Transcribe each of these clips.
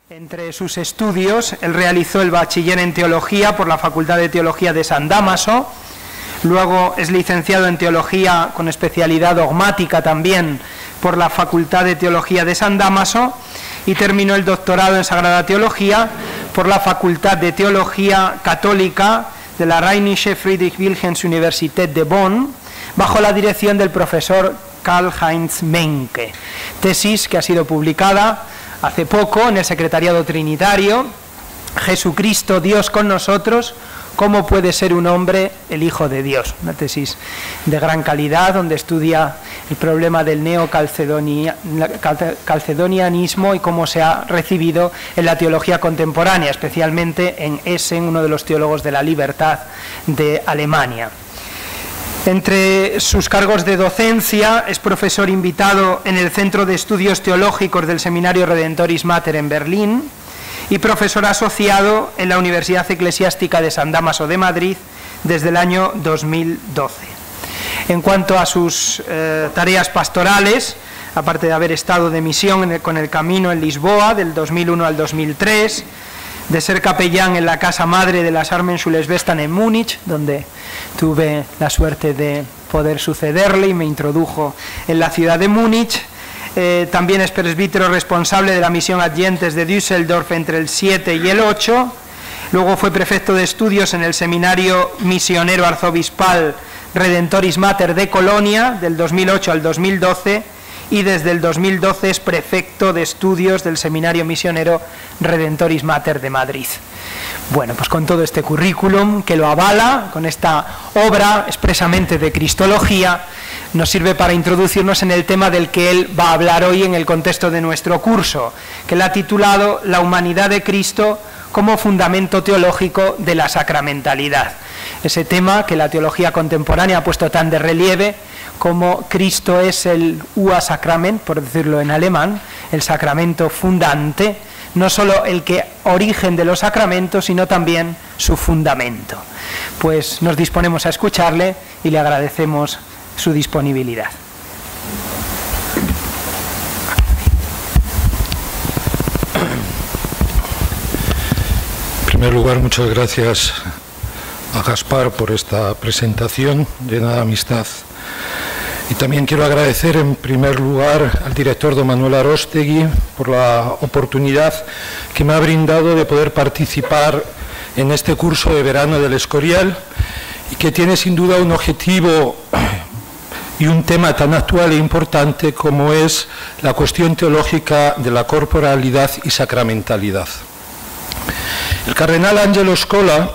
Entre sus estudios, él realizó el bachiller en Teología por la Facultad de Teología de San Dámaso, luego es licenciado en Teología con especialidad dogmática también por la Facultad de Teología de San Dámaso y terminó el doctorado en Sagrada Teología por la Facultad de Teología Católica de la Rheinische Friedrich-Wilhelms-Universität de Bonn, bajo la dirección del profesor Karl-Heinz Menke, tesis que ha sido publicada hace poco en el Secretariado Trinitario, Jesucristo, Dios con nosotros, ¿cómo puede ser un hombre el Hijo de Dios? Una tesis de gran calidad donde estudia el problema del neocalcedonianismo y cómo se ha recibido en la teología contemporánea, especialmente en Essen, uno de los teólogos de la libertad de Alemania. Entre sus cargos de docencia es profesor invitado en el Centro de Estudios Teológicos del Seminario Redentoris Mater en Berlín y profesor asociado en la Universidad Eclesiástica de San Dámaso de Madrid desde el año 2012. En cuanto a sus tareas pastorales, aparte de haber estado de misión con el Camino en Lisboa del 2001 al 2003, de ser capellán en la Casa Madre de las Armenschuleswestern en Múnich, donde tuve la suerte de poder sucederle y me introdujo en la ciudad de Múnich. También es presbítero responsable de la misión Adyentes de Düsseldorf entre el 7 y el 8. Luego fue prefecto de estudios en el Seminario Misionero Arzobispal Redentoris Mater de Colonia del 2008 al 2012 y desde el 2012 es prefecto de estudios del Seminario Misionero Redentoris Mater de Madrid. Bueno, pues con todo este currículum que lo avala, con esta obra expresamente de Cristología, nos sirve para introducirnos en el tema del que él va a hablar hoy en el contexto de nuestro curso, que él ha titulado La humanidad de Cristo como fundamento teológico de la sacramentalidad. Ese tema que la teología contemporánea ha puesto tan de relieve como Cristo es el Ua Sakrament, por decirlo en alemán, el sacramento fundante, no solo el que origen de los sacramentos, sino también su fundamento. Pues nos disponemos a escucharle y le agradecemos su disponibilidad. En primer lugar, muchas gracias a Gaspar por esta presentación llena de amistad. Y también quiero agradecer en primer lugar al director don Manuel Arostegui por la oportunidad que me ha brindado de poder participar en este curso de verano del Escorial y que tiene sin duda un objetivo y un tema tan actual e importante como es la cuestión teológica de la corporalidad y sacramentalidad. El cardenal Angelo Scola,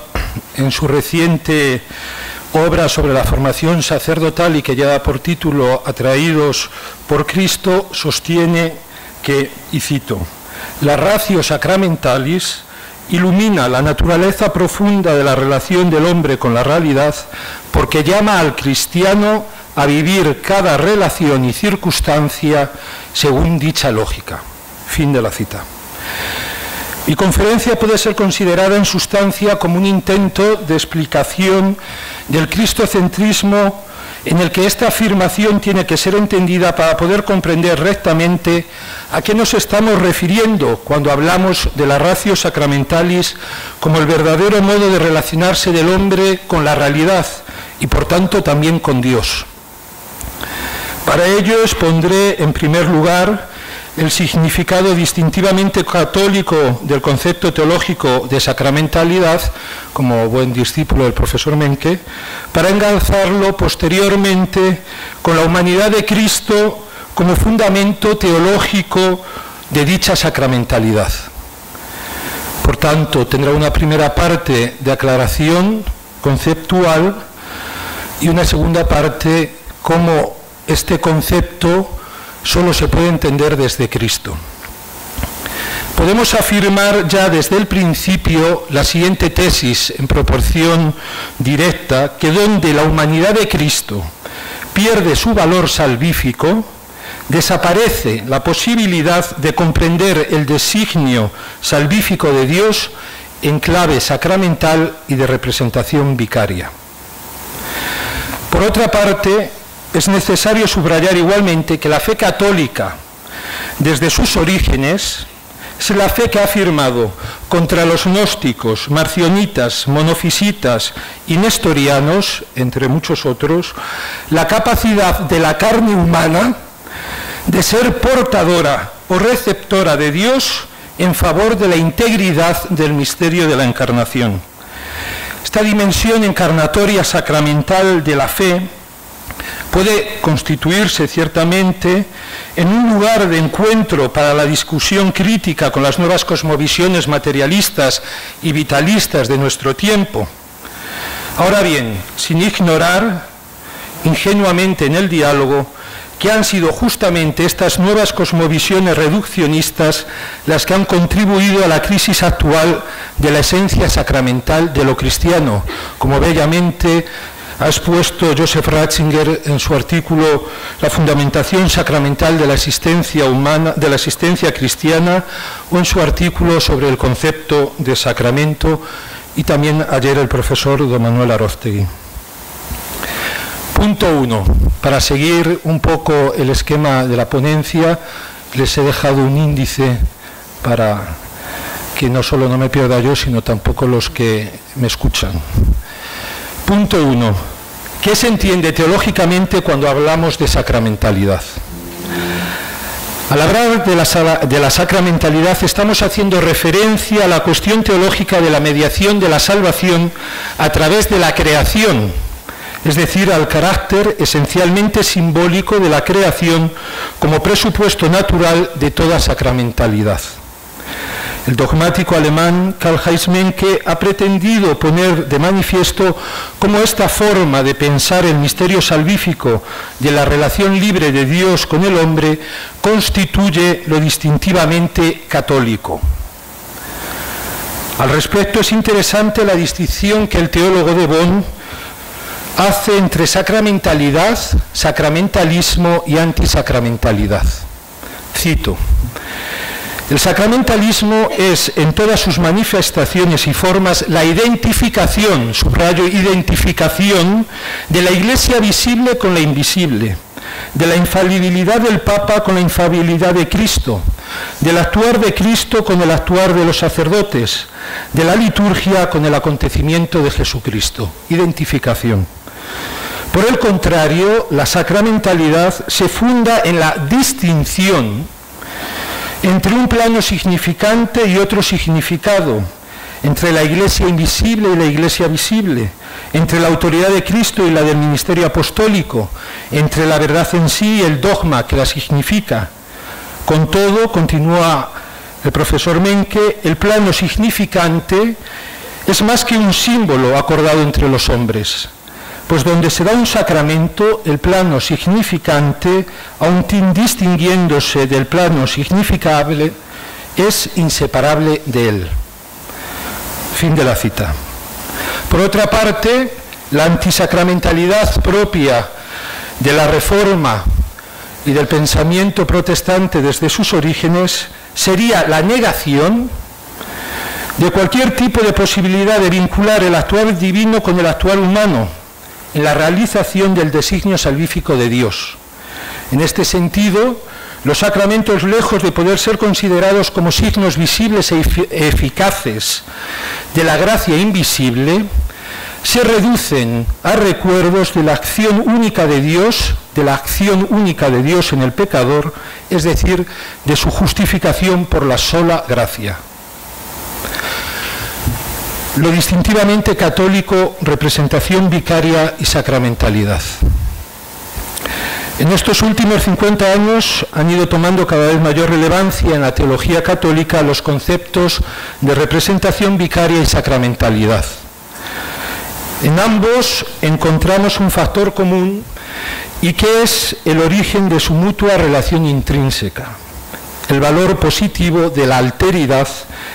en su reciente obra sobre la formación sacerdotal y que lleva por título Atraídos por Cristo, sostiene que, y cito, la ratio sacramentalis ilumina la naturaleza profunda de la relación del hombre con la realidad porque llama al cristiano a vivir cada relación y circunstancia según dicha lógica. Fin de la cita. Mi conferencia puede ser considerada en sustancia como un intento de explicación del cristocentrismo en el que esta afirmación tiene que ser entendida para poder comprender rectamente a qué nos estamos refiriendo cuando hablamos de la ratio sacramentalis como el verdadero modo de relacionarse del hombre con la realidad y por tanto también con Dios. Para ello expondré en primer lugar el significado distintivamente católico del concepto teológico de sacramentalidad, como buen discípulo del profesor Menke, para engarzarlo posteriormente con la humanidad de Cristo como fundamento teológico de dicha sacramentalidad. Por tanto, tendrá una primera parte de aclaración conceptual y una segunda parte como este concepto solo se puede entender desde Cristo. Podemos afirmar ya desde el principio la siguiente tesis en proporción directa, que donde la humanidad de Cristo pierde su valor salvífico, desaparece la posibilidad de comprender el designio salvífico de Dios en clave sacramental y de representación vicaria. Por otra parte, es necesario subrayar igualmente que la fe católica, desde sus orígenes, Es la fe que ha afirmado contra los gnósticos, marcionitas, monofisitas y nestorianos, entre muchos otros, la capacidad de la carne humana de ser portadora o receptora de Dios en favor de la integridad del misterio de la encarnación. Esta dimensión encarnatoria sacramental de la fe puede constituirse ciertamente en un lugar de encuentro para la discusión crítica con las nuevas cosmovisiones materialistas y vitalistas de nuestro tiempo. Ahora bien, sin ignorar ingenuamente en el diálogo que han sido justamente estas nuevas cosmovisiones reduccionistas las que han contribuido a la crisis actual de la esencia sacramental de lo cristiano, como bellamente ha expuesto Joseph Ratzinger en su artículo La fundamentación sacramental de la existencia humana, de la existencia cristiana, o en su artículo sobre el concepto de sacramento, y también ayer el profesor don Manuel Aróstegui. Punto 1. Para seguir un poco el esquema de la ponencia, les he dejado un índice para que no solo no me pierda yo, sino tampoco los que me escuchan. Punto 1. ¿Qué se entiende teológicamente cuando hablamos de sacramentalidad? Al hablar de la sacramentalidad estamos haciendo referencia a la cuestión teológica de la mediación de la salvación a través de la creación, es decir, al carácter esencialmente simbólico de la creación como presupuesto natural de toda sacramentalidad. El dogmático alemán Karl-Heinz Menke ha pretendido poner de manifiesto cómo esta forma de pensar el misterio salvífico de la relación libre de Dios con el hombre constituye lo distintivamente católico. Al respecto es interesante la distinción que el teólogo de Bonn hace entre sacramentalidad, sacramentalismo y antisacramentalidad. Cito: el sacramentalismo es, en todas sus manifestaciones y formas, la identificación, subrayo identificación, de la Iglesia visible con la invisible, de la infalibilidad del Papa con la infalibilidad de Cristo, del actuar de Cristo con el actuar de los sacerdotes, de la liturgia con el acontecimiento de Jesucristo. Identificación. Por el contrario, la sacramentalidad se funda en la distinción entre un plano significante y otro significado, entre la Iglesia invisible y la Iglesia visible, entre la autoridad de Cristo y la del ministerio apostólico, entre la verdad en sí y el dogma que la significa. Con todo, continúa el profesor Menke, el plano significante es más que un símbolo acordado entre los hombres, pues donde se da un sacramento, el plano significante, aun distinguiéndose del plano significable, es inseparable de él. Fin de la cita. Por otra parte, la antisacramentalidad propia de la Reforma y del pensamiento protestante desde sus orígenes sería la negación de cualquier tipo de posibilidad de vincular el actuar divino con el actuar humano en la realización del designio salvífico de Dios. En este sentido, los sacramentos, lejos de poder ser considerados como signos visibles e eficaces de la gracia invisible, se reducen a recuerdos de la acción única de Dios, en el pecador, es decir, de su justificación por la sola gracia. Lo distintivamente católico, representación vicaria y sacramentalidad. En estos últimos 50 años han ido tomando cada vez mayor relevancia en la teología católica los conceptos de representación vicaria y sacramentalidad. En ambos encontramos un factor común y que es el origen de su mutua relación intrínseca, el valor positivo de la alteridad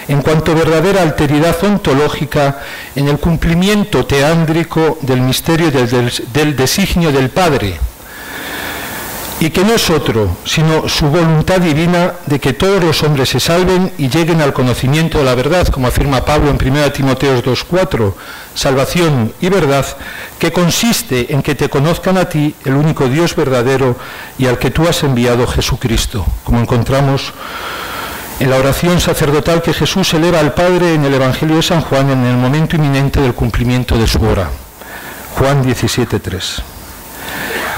en cuanto verdadera alteridad ontológica en el cumplimiento teándrico del misterio del designio del Padre, y que no es otro, sino su voluntad divina de que todos los hombres se salven y lleguen al conocimiento de la verdad, como afirma Pablo en 1 Timoteo 2:4, salvación y verdad, que consiste en que te conozcan a ti, el único Dios verdadero, y al que tú has enviado, Jesucristo, como encontramos en la oración sacerdotal que Jesús eleva al Padre en el Evangelio de San Juan en el momento inminente del cumplimiento de su hora. Juan 17:3.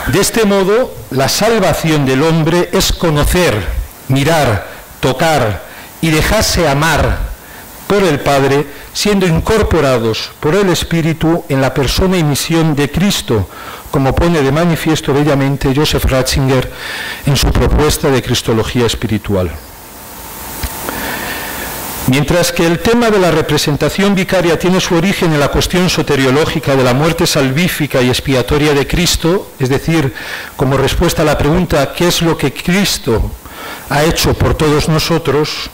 De este modo, la salvación del hombre es conocer, mirar, tocar y dejarse amar por el Padre, siendo incorporados por el Espíritu en la persona y misión de Cristo, como pone de manifiesto bellamente Joseph Ratzinger en su propuesta de Cristología espiritual. Mientras que el tema de la representación vicaria tiene su origen en la cuestión soteriológica de la muerte salvífica y expiatoria de Cristo, es decir, como respuesta a la pregunta ¿qué es lo que Cristo ha hecho por todos nosotros?,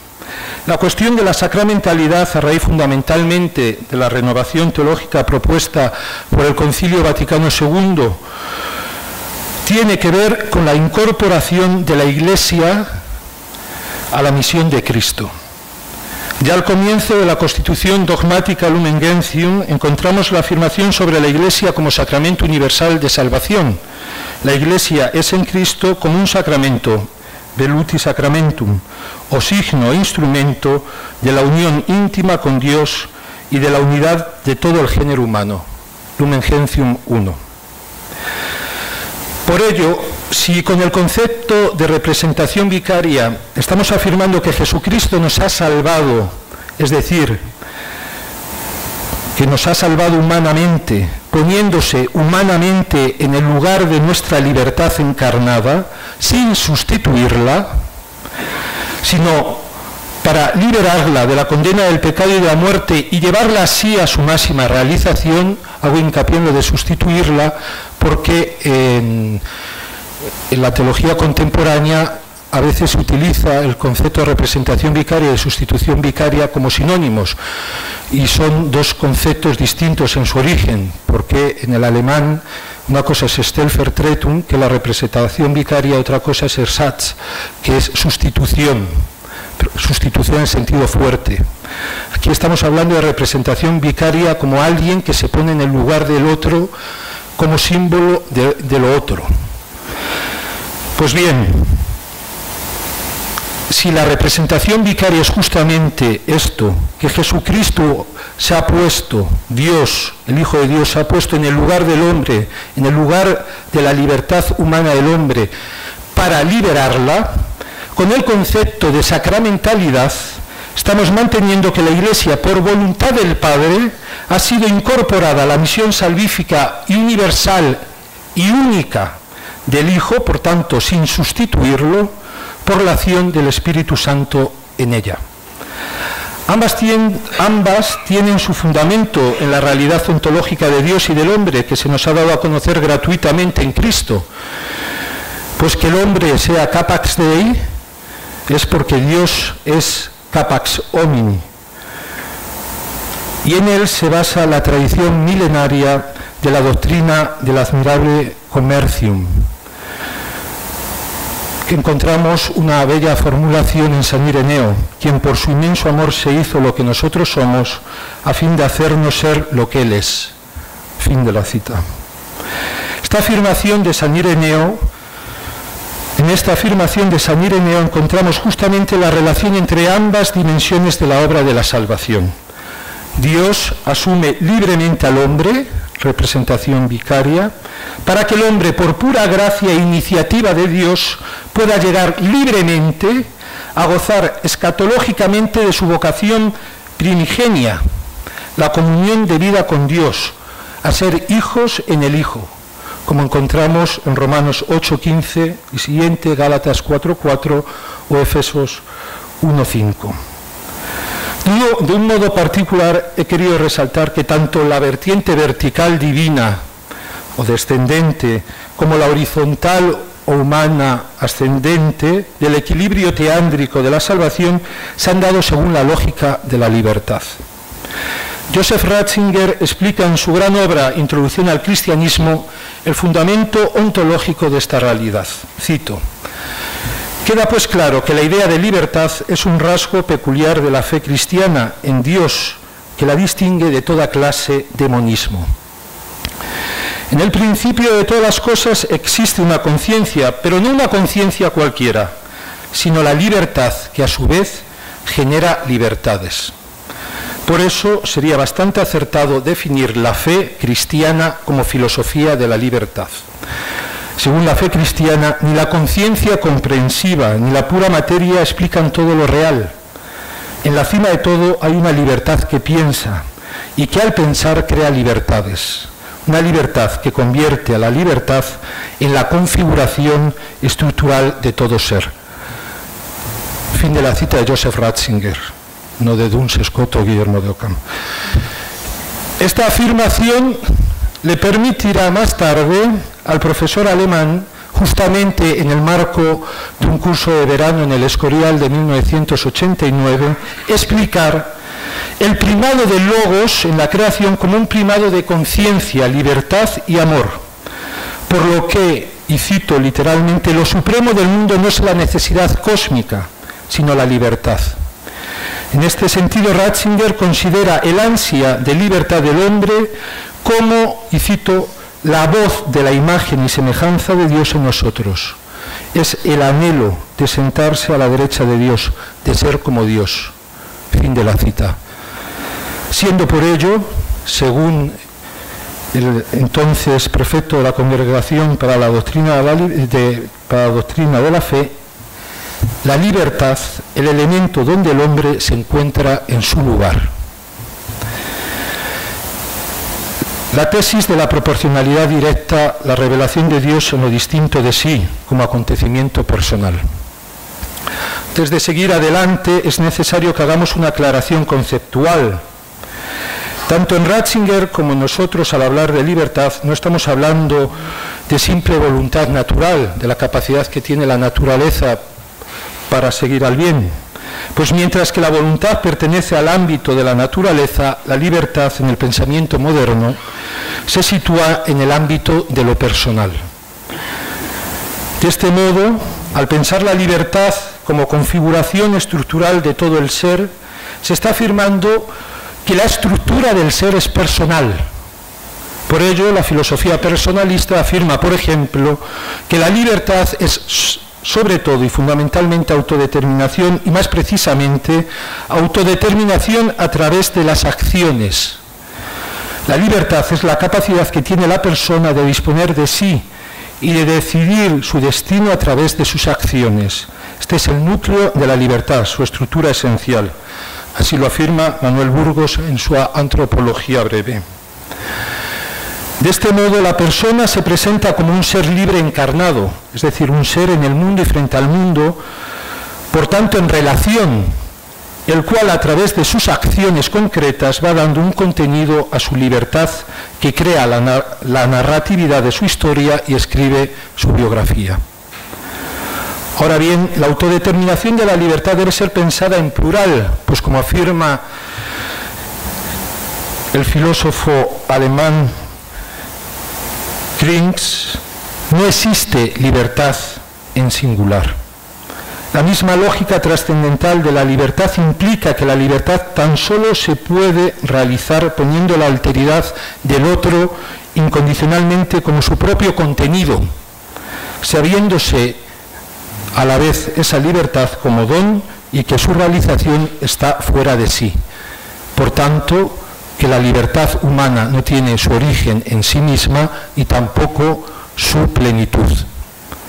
la cuestión de la sacramentalidad, a raíz fundamentalmente de la renovación teológica propuesta por el Concilio Vaticano II, tiene que ver con la incorporación de la Iglesia a la misión de Cristo. Ya al comienzo de la Constitución dogmática Lumen Gentium encontramos la afirmación sobre la Iglesia como sacramento universal de salvación. La Iglesia es en Cristo como un sacramento, veluti sacramentum, o signo e instrumento de la unión íntima con Dios y de la unidad de todo el género humano. Lumen Gentium 1. Por ello, si con el concepto de representación vicaria estamos afirmando que Jesucristo nos ha salvado, es decir, que nos ha salvado humanamente, poniéndose humanamente en el lugar de nuestra libertad encarnada, sin sustituirla, sino para liberarla de la condena del pecado y de la muerte y llevarla así a su máxima realización, hago hincapié en lo de sustituirla, porque en la teología contemporánea a veces se utiliza el concepto de representación vicaria y de sustitución vicaria como sinónimos, y son dos conceptos distintos en su origen, porque en el alemán una cosa es Stellvertretung, que es la representación vicaria, otra cosa es Ersatz, que es sustitución en sentido fuerte. Aquí estamos hablando de representación vicaria como alguien que se pone en el lugar del otro como símbolo de lo otro. Pues bien, si la representación vicaria es justamente esto, que Jesucristo se ha puesto, Dios, el Hijo de Dios, se ha puesto en el lugar del hombre, en el lugar de la libertad humana del hombre, para liberarla, con el concepto de sacramentalidad, estamos manteniendo que la Iglesia, por voluntad del Padre, ha sido incorporada a la misión salvífica y universal y única del Hijo, por tanto, sin sustituirlo, por la acción del Espíritu Santo en ella. Ambas tienen su fundamento en la realidad ontológica de Dios y del hombre, que se nos ha dado a conocer gratuitamente en Cristo. Pues que el hombre sea capax Dei es porque Dios es capax homini. Y en él se basa la tradición milenaria de la doctrina del admirable Commercium, que encontramos una bella formulación en San Ireneo, quien por su inmenso amor se hizo lo que nosotros somos, a fin de hacernos ser lo que Él es. Fin de la cita. Esta afirmación de San Ireneo, en esta afirmación de San Ireneo encontramos justamente la relación entre ambas dimensiones de la obra de la salvación. Dios asume libremente al hombre, representación vicaria, para que el hombre, por pura gracia e iniciativa de Dios, pueda llegar libremente a gozar escatológicamente de su vocación primigenia, la comunión de vida con Dios, a ser hijos en el Hijo, como encontramos en Romanos 8:15 y siguiente, Gálatas 4:4 o Efesios 1:5. De un modo particular he querido resaltar que tanto la vertiente vertical divina o descendente como la horizontal o humana ascendente del equilibrio teándrico de la salvación se han dado según la lógica de la libertad. Joseph Ratzinger explica en su gran obra Introducción al Cristianismo el fundamento ontológico de esta realidad. Cito: queda pues claro que la idea de libertad es un rasgo peculiar de la fe cristiana en Dios que la distingue de toda clase de monismo. En el principio de todas las cosas existe una conciencia, pero no una conciencia cualquiera, sino la libertad que a su vez genera libertades. Por eso sería bastante acertado definir la fe cristiana como filosofía de la libertad. Según la fe cristiana, ni la conciencia comprensiva ni la pura materia explican todo lo real. En la cima de todo hay una libertad que piensa y que al pensar crea libertades. Una libertad que convierte a la libertad en la configuración estructural de todo ser. Fin de la cita de Joseph Ratzinger, no de Duns Scott o Guillermo de Ockham. Esta afirmación le permitirá más tarde al profesor alemán, justamente en el marco de un curso de verano en el Escorial de 1989, explicar el primado del logos en la creación como un primado de conciencia, libertad y amor, por lo que, y cito literalmente, lo supremo del mundo no es la necesidad cósmica, sino la libertad. En este sentido, Ratzinger considera el ansia de libertad del hombre como, y cito, la voz de la imagen y semejanza de Dios en nosotros. Es el anhelo de sentarse a la derecha de Dios, de ser como Dios. Fin de la cita. Siendo por ello, según el entonces prefecto de la Congregación para la Doctrina de la Fe, la libertad, el elemento donde el hombre se encuentra en su lugar. La tesis de la proporcionalidad directa, la revelación de Dios en lo distinto de sí, como acontecimiento personal. Antes de seguir adelante, es necesario que hagamos una aclaración conceptual. Tanto en Ratzinger como en nosotros, al hablar de libertad, no estamos hablando de simple voluntad natural, de la capacidad que tiene la naturaleza para seguir al bien. Pues mientras que la voluntad pertenece al ámbito de la naturaleza, la libertad en el pensamiento moderno se sitúa en el ámbito de lo personal. De este modo, al pensar la libertad como configuración estructural de todo el ser, se está afirmando que la estructura del ser es personal. Por ello, la filosofía personalista afirma, por ejemplo, que la libertad es sobre todo y fundamentalmente autodeterminación, y más precisamente autodeterminación a través de las acciones. La libertad es la capacidad que tiene la persona de disponer de sí y de decidir su destino a través de sus acciones. Este es el núcleo de la libertad, su estructura esencial. Así lo afirma Manuel Burgos en su Antropología breve. De este modo, la persona se presenta como un ser libre encarnado, es decir, un ser en el mundo y frente al mundo, por tanto en relación, el cual a través de sus acciones concretas va dando un contenido a su libertad que crea la narratividad de su historia y escribe su biografía. Ahora bien, la autodeterminación de la libertad debe ser pensada en plural, pues como afirma el filósofo alemán Krings, no existe libertad en singular. La misma lógica trascendental de la libertad implica que la libertad tan solo se puede realizar poniendo la alteridad del otro incondicionalmente como su propio contenido, sabiéndose a la vez esa libertad como don y que su realización está fuera de sí. Por tanto, que la libertad humana no tiene su origen en sí misma y tampoco su plenitud.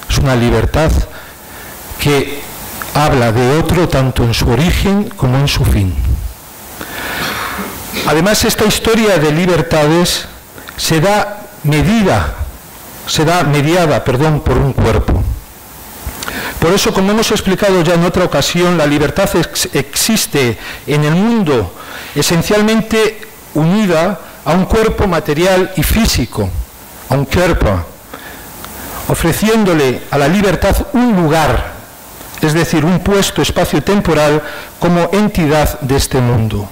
Es una libertad que habla de otro tanto en su origen como en su fin. Además, esta historia de libertades se da mediada por un cuerpo. Por eso, como hemos explicado ya en otra ocasión, la libertad existe en el mundo esencialmente unida a un cuerpo material y físico, a un cuerpo, ofreciéndole a la libertad un lugar, es decir, un puesto espacio-temporal como entidad de este mundo.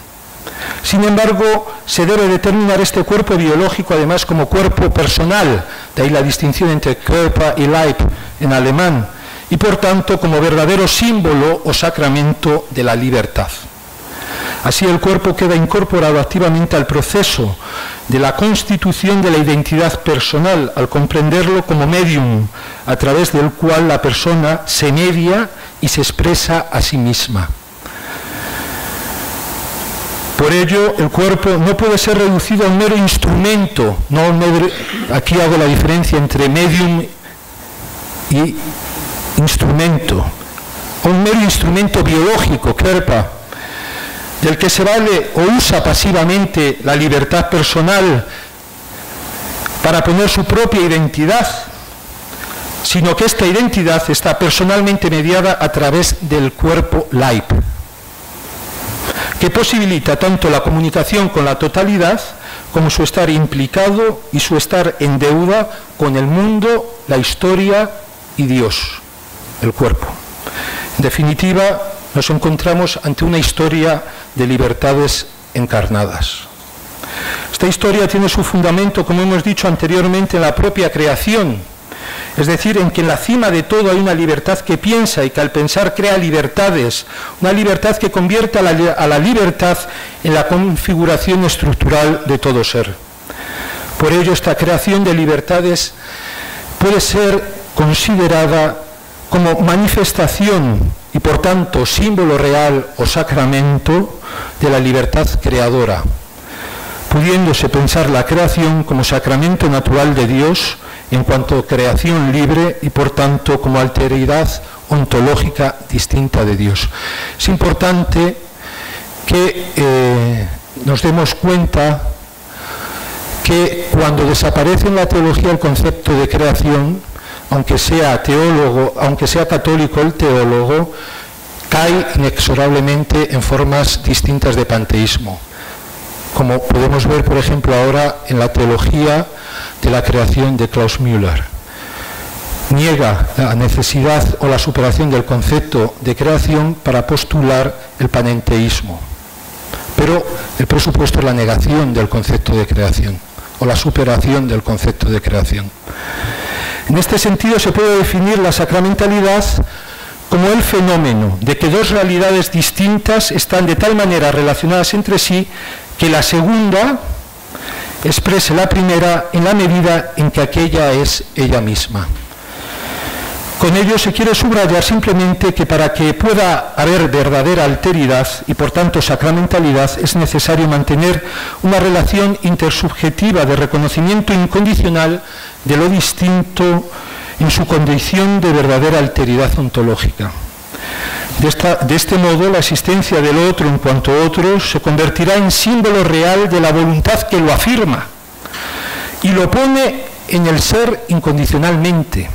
Sin embargo, se debe determinar este cuerpo biológico además como cuerpo personal, de ahí la distinción entre Körper y Leib en alemán, y por tanto como verdadero símbolo o sacramento de la libertad. Así el cuerpo queda incorporado activamente al proceso de la constitución de la identidad personal, al comprenderlo como medium, a través del cual la persona se media y se expresa a sí misma. Por ello, el cuerpo no puede ser reducido a un mero instrumento, aquí hago la diferencia entre medium y instrumento, un mero instrumento biológico, Kerpa, del que se vale o usa pasivamente la libertad personal para poner su propia identidad, sino que esta identidad está personalmente mediada a través del cuerpo Leib, que posibilita tanto la comunicación con la totalidad como su estar implicado y su estar en deuda con el mundo, la historia y Dios, el cuerpo. En definitiva, nos encontramos ante una historia de libertades encarnadas. Esta historia tiene su fundamento, como hemos dicho anteriormente, en la propia creación, es decir, en que en la cima de todo hay una libertad que piensa y que al pensar crea libertades, una libertad que convierte a la libertad en la configuración estructural de todo ser. Por ello, esta creación de libertades puede ser considerada como manifestación y, por tanto, símbolo real o sacramento de la libertad creadora, pudiéndose pensar la creación como sacramento natural de Dios en cuanto a creación libre y, por tanto, como alteridad ontológica distinta de Dios. Es importante que nos demos cuenta que cuando desaparece en la teología el concepto de creación, aunque sea teólogo, aunque sea católico el teólogo, cae inexorablemente en formas distintas de panteísmo, como podemos ver, por ejemplo, ahora en la teología de la creación de Klaus Müller. Niega la necesidad o la superación del concepto de creación para postular el panenteísmo. Pero el presupuesto es la negación del concepto de creación o la superación del concepto de creación. En este sentido se puede definir la sacramentalidad como el fenómeno de que dos realidades distintas están de tal manera relacionadas entre sí que la segunda exprese la primera en la medida en que aquella es ella misma. Con ello se quiere subrayar simplemente que para que pueda haber verdadera alteridad y por tanto sacramentalidad es necesario mantener una relación intersubjetiva de reconocimiento incondicional de lo distinto en su condición de verdadera alteridad ontológica. De este modo, la existencia del otro en cuanto otro se convertirá en símbolo real de la voluntad que lo afirma y lo pone en el ser incondicionalmente.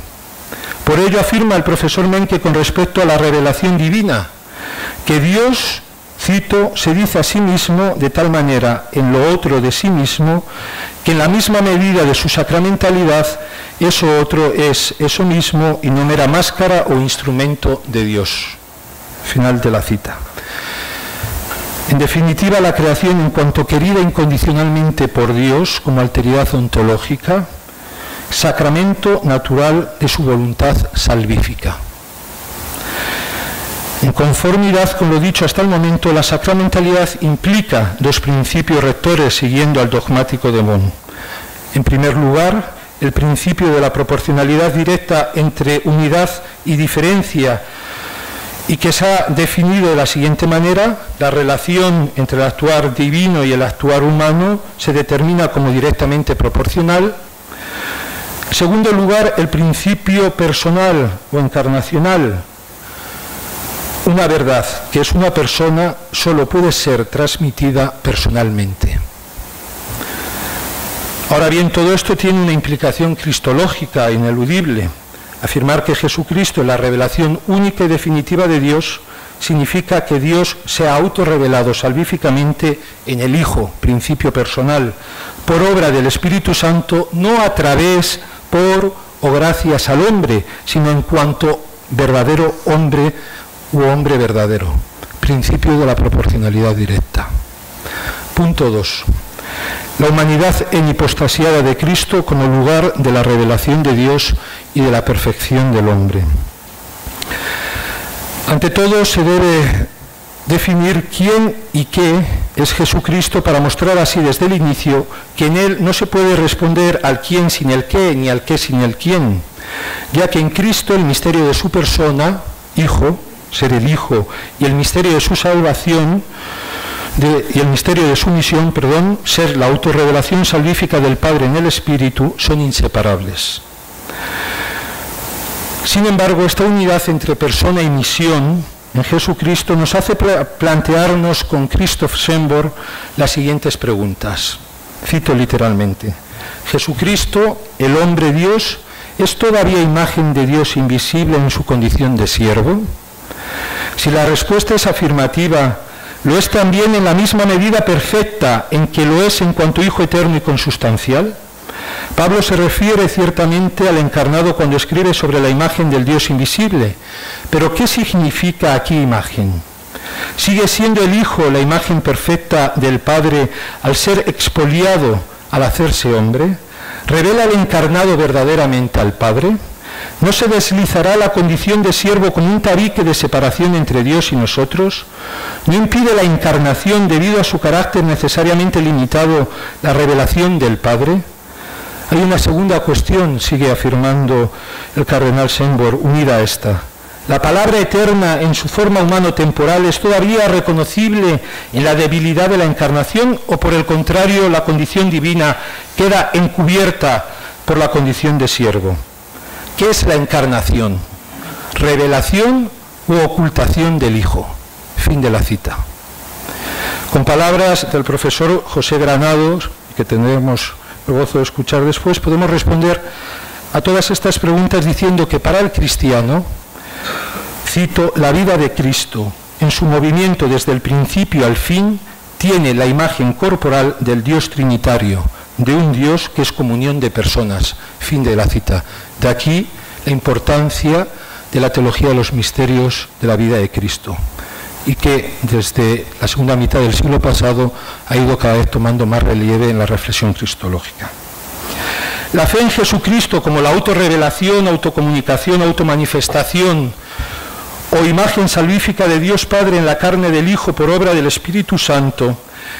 Por ello afirma el profesor Menke con respecto a la revelación divina, que Dios, cito, se dice a sí mismo de tal manera en lo otro de sí mismo, que en la misma medida de su sacramentalidad, eso otro es eso mismo y no mera máscara o instrumento de Dios. Final de la cita. En definitiva, la creación en cuanto querida incondicionalmente por Dios como alteridad ontológica, sacramento natural de su voluntad salvífica. En conformidad con lo dicho hasta el momento, la sacramentalidad implica dos principios rectores siguiendo al dogmático de Bonn. En primer lugar, el principio de la proporcionalidad directa entre unidad y diferencia, y que se ha definido de la siguiente manera: la relación entre el actuar divino y el actuar humano se determina como directamente proporcional. En segundo lugar, el principio personal o encarnacional. Una verdad que es una persona solo puede ser transmitida personalmente. Ahora bien, todo esto tiene una implicación cristológica ineludible. Afirmar que Jesucristo es la revelación única y definitiva de Dios significa que Dios se ha autorrevelado salvíficamente en el Hijo, principio personal, por obra del Espíritu Santo, no a través, por o gracias al hombre, sino en cuanto verdadero hombre u hombre verdadero. Principio de la proporcionalidad directa. Punto 2. La humanidad enhipostasiada de Cristo como lugar de la revelación de Dios y de la perfección del hombre. Ante todo se debe definir quién y qué es Jesucristo para mostrar así desde el inicio que en Él no se puede responder al quién sin el qué, ni al qué sin el quién, ya que en Cristo el misterio de su persona, Hijo, ser el Hijo, y el misterio de su salvación y el misterio de su misión, ser la autorrevelación salvífica del Padre en el Espíritu, son inseparables. Sin embargo, esta unidad entre persona y misión en Jesucristo nos hace plantearnos con Christoph Sembor las siguientes preguntas. Cito literalmente: ¿Jesucristo, el hombre Dios, es todavía imagen de Dios invisible en su condición de siervo? Si la respuesta es afirmativa, ¿lo es también en la misma medida perfecta en que lo es en cuanto Hijo eterno y consustancial? Pablo se refiere ciertamente al encarnado cuando escribe sobre la imagen del Dios invisible, pero ¿qué significa aquí imagen? ¿Sigue siendo el Hijo la imagen perfecta del Padre al ser expoliado al hacerse hombre? ¿Revela el encarnado verdaderamente al Padre? ¿No se deslizará la condición de siervo como un tabique de separación entre Dios y nosotros? ¿No impide la encarnación, debido a su carácter necesariamente limitado, la revelación del Padre? Hay una segunda cuestión, sigue afirmando el cardenal Sembor, unida a esta. ¿La palabra eterna en su forma humano-temporal es todavía reconocible en la debilidad de la encarnación, o por el contrario la condición divina queda encubierta por la condición de siervo? ¿Qué es la encarnación? ¿Revelación u ocultación del Hijo? Fin de la cita. Con palabras del profesor José Granados, que tendremos el gozo de escuchar después, podemos responder a todas estas preguntas diciendo que para el cristiano, cito, la vida de Cristo, en su movimiento desde el principio al fin, tiene la imagen corporal del Dios trinitario, de un Dios que es comunión de personas. Fin de la cita. De aquí la importancia de la teología de los misterios de la vida de Cristo, y que desde la segunda mitad del siglo pasado ha ido cada vez tomando más relieve en la reflexión cristológica. La fe en Jesucristo como la autorrevelación, autocomunicación, automanifestación o imagen salvífica de Dios Padre en la carne del Hijo por obra del Espíritu Santo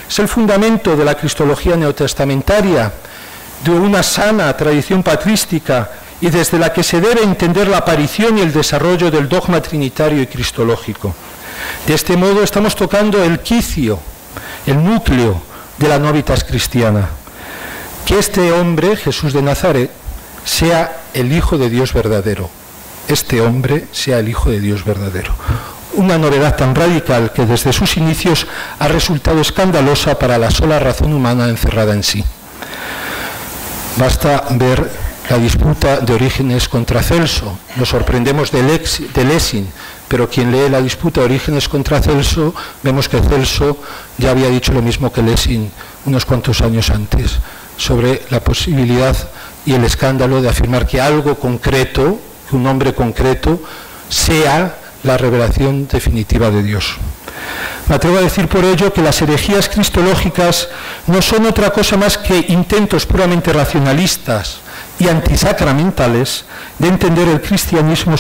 es el fundamento de la cristología neotestamentaria, de una sana tradición patrística y desde la que se debe entender la aparición y el desarrollo del dogma trinitario y cristológico. De este modo estamos tocando el quicio, el núcleo de la Novitas cristiana. Que este hombre, Jesús de Nazaret, sea el Hijo de Dios verdadero. Este hombre sea el Hijo de Dios verdadero. Una novedad tan radical que desde sus inicios ha resultado escandalosa para la sola razón humana encerrada en sí. Basta ver la disputa de Orígenes contra Celso. Nos sorprendemos de Lessing, pero quien lee la disputa de Orígenes contra Celso, vemos que Celso ya había dicho lo mismo que Lessing unos cuantos años antes, sobre la posibilidad y el escándalo de afirmar que algo concreto, que un hombre concreto, sea la revelación definitiva de Dios. Me atrevo a decir por ello que las herejías cristológicas no son otra cosa más que intentos puramente racionalistas y antisacramentales de entender el cristianismo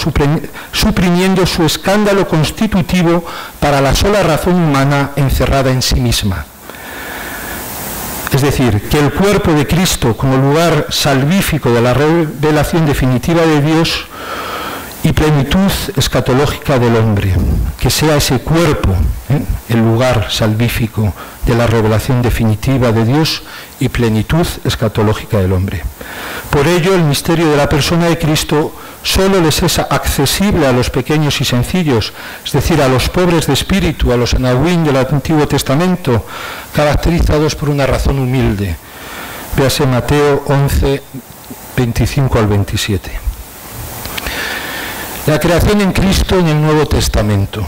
suprimiendo su escándalo constitutivo para la sola razón humana encerrada en sí misma. Es decir, que el cuerpo de Cristo como lugar salvífico de la revelación definitiva de Dios y plenitud escatológica del hombre, que sea ese cuerpo el lugar salvífico de la revelación definitiva de Dios y plenitud escatológica del hombre. Por ello, el misterio de la persona de Cristo solo les es accesible a los pequeños y sencillos, es decir, a los pobres de espíritu, a los anahuín del Antiguo Testamento, caracterizados por una razón humilde. Véase Mateo 11, 25 al 27. La creación en Cristo en el Nuevo Testamento.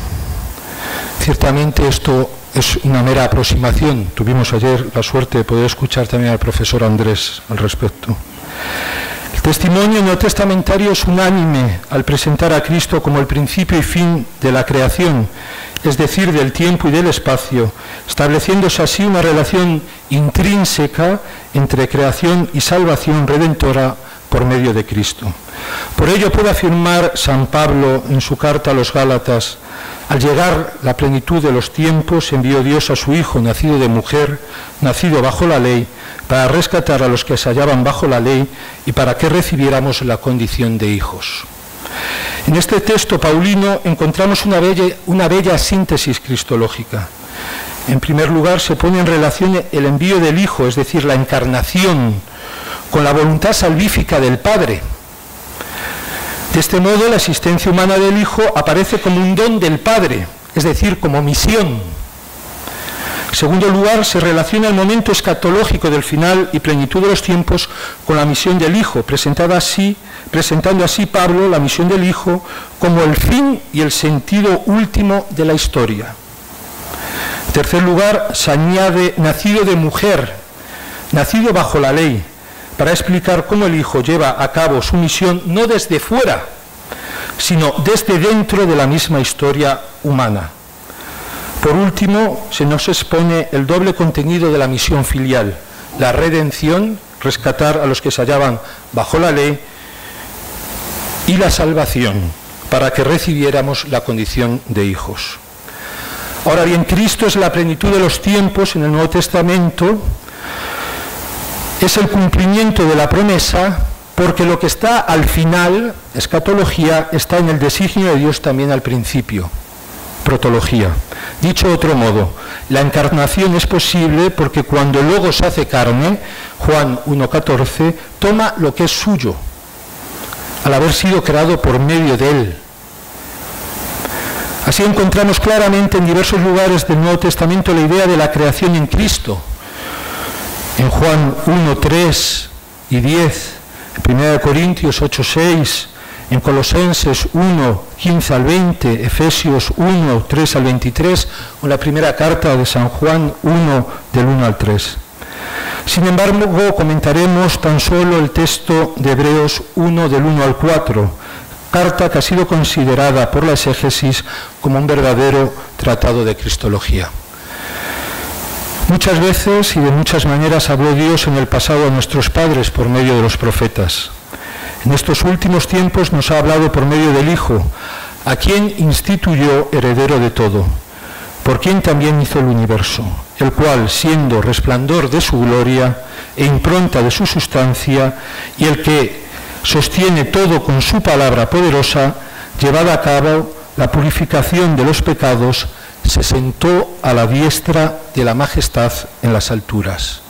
Ciertamente esto es una mera aproximación. Tuvimos ayer la suerte de poder escuchar también al profesor Andrés al respecto. El testimonio neotestamentario es unánime al presentar a Cristo como el principio y fin de la creación, es decir, del tiempo y del espacio, estableciéndose así una relación intrínseca entre creación y salvación redentora por medio de Cristo. Por ello puede afirmar San Pablo en su carta a los Gálatas: al llegar la plenitud de los tiempos, envió Dios a su Hijo, nacido de mujer, nacido bajo la ley, para rescatar a los que se hallaban bajo la ley y para que recibiéramos la condición de hijos. En este texto paulino encontramos una bella síntesis cristológica. En primer lugar, se pone en relación el envío del Hijo, es decir, la encarnación, con la voluntad salvífica del Padre. De este modo, la existencia humana del Hijo aparece como un don del Padre, es decir, como misión. En segundo lugar, se relaciona el momento escatológico del final y plenitud de los tiempos con la misión del Hijo, presentando así Pablo la misión del Hijo como el fin y el sentido último de la historia. En tercer lugar, se añade nacido de mujer, nacido bajo la ley, para explicar cómo el Hijo lleva a cabo su misión no desde fuera, sino desde dentro de la misma historia humana. Por último, se nos expone el doble contenido de la misión filial, la redención, rescatar a los que se hallaban bajo la ley, y la salvación, para que recibiéramos la condición de hijos. Ahora bien, Cristo es la plenitud de los tiempos en el Nuevo Testamento, es el cumplimiento de la promesa, porque lo que está al final, escatología, está en el designio de Dios también al principio, protología. Dicho de otro modo, la encarnación es posible porque cuando el Logos se hace carne, Juan 1,14, toma lo que es suyo, al haber sido creado por medio de él. Así encontramos claramente en diversos lugares del Nuevo Testamento la idea de la creación en Cristo. En Juan 1, 3 y 10, en 1 Corintios 8, 6, en Colosenses 1, 15 al 20, Efesios 1, 3 al 23, o la primera carta de San Juan 1, del 1 al 3. Sin embargo, comentaremos tan solo el texto de Hebreos 1, del 1 al 4, carta que ha sido considerada por la exégesis como un verdadero tratado de cristología. Muchas veces y de muchas maneras habló Dios en el pasado a nuestros padres por medio de los profetas. En estos últimos tiempos nos ha hablado por medio del Hijo, a quien instituyó heredero de todo, por quien también hizo el universo, el cual, siendo resplandor de su gloria e impronta de su sustancia, y el que sostiene todo con su palabra poderosa, llevada a cabo la purificación de los pecados, se sentó a la diestra de la majestad en las alturas.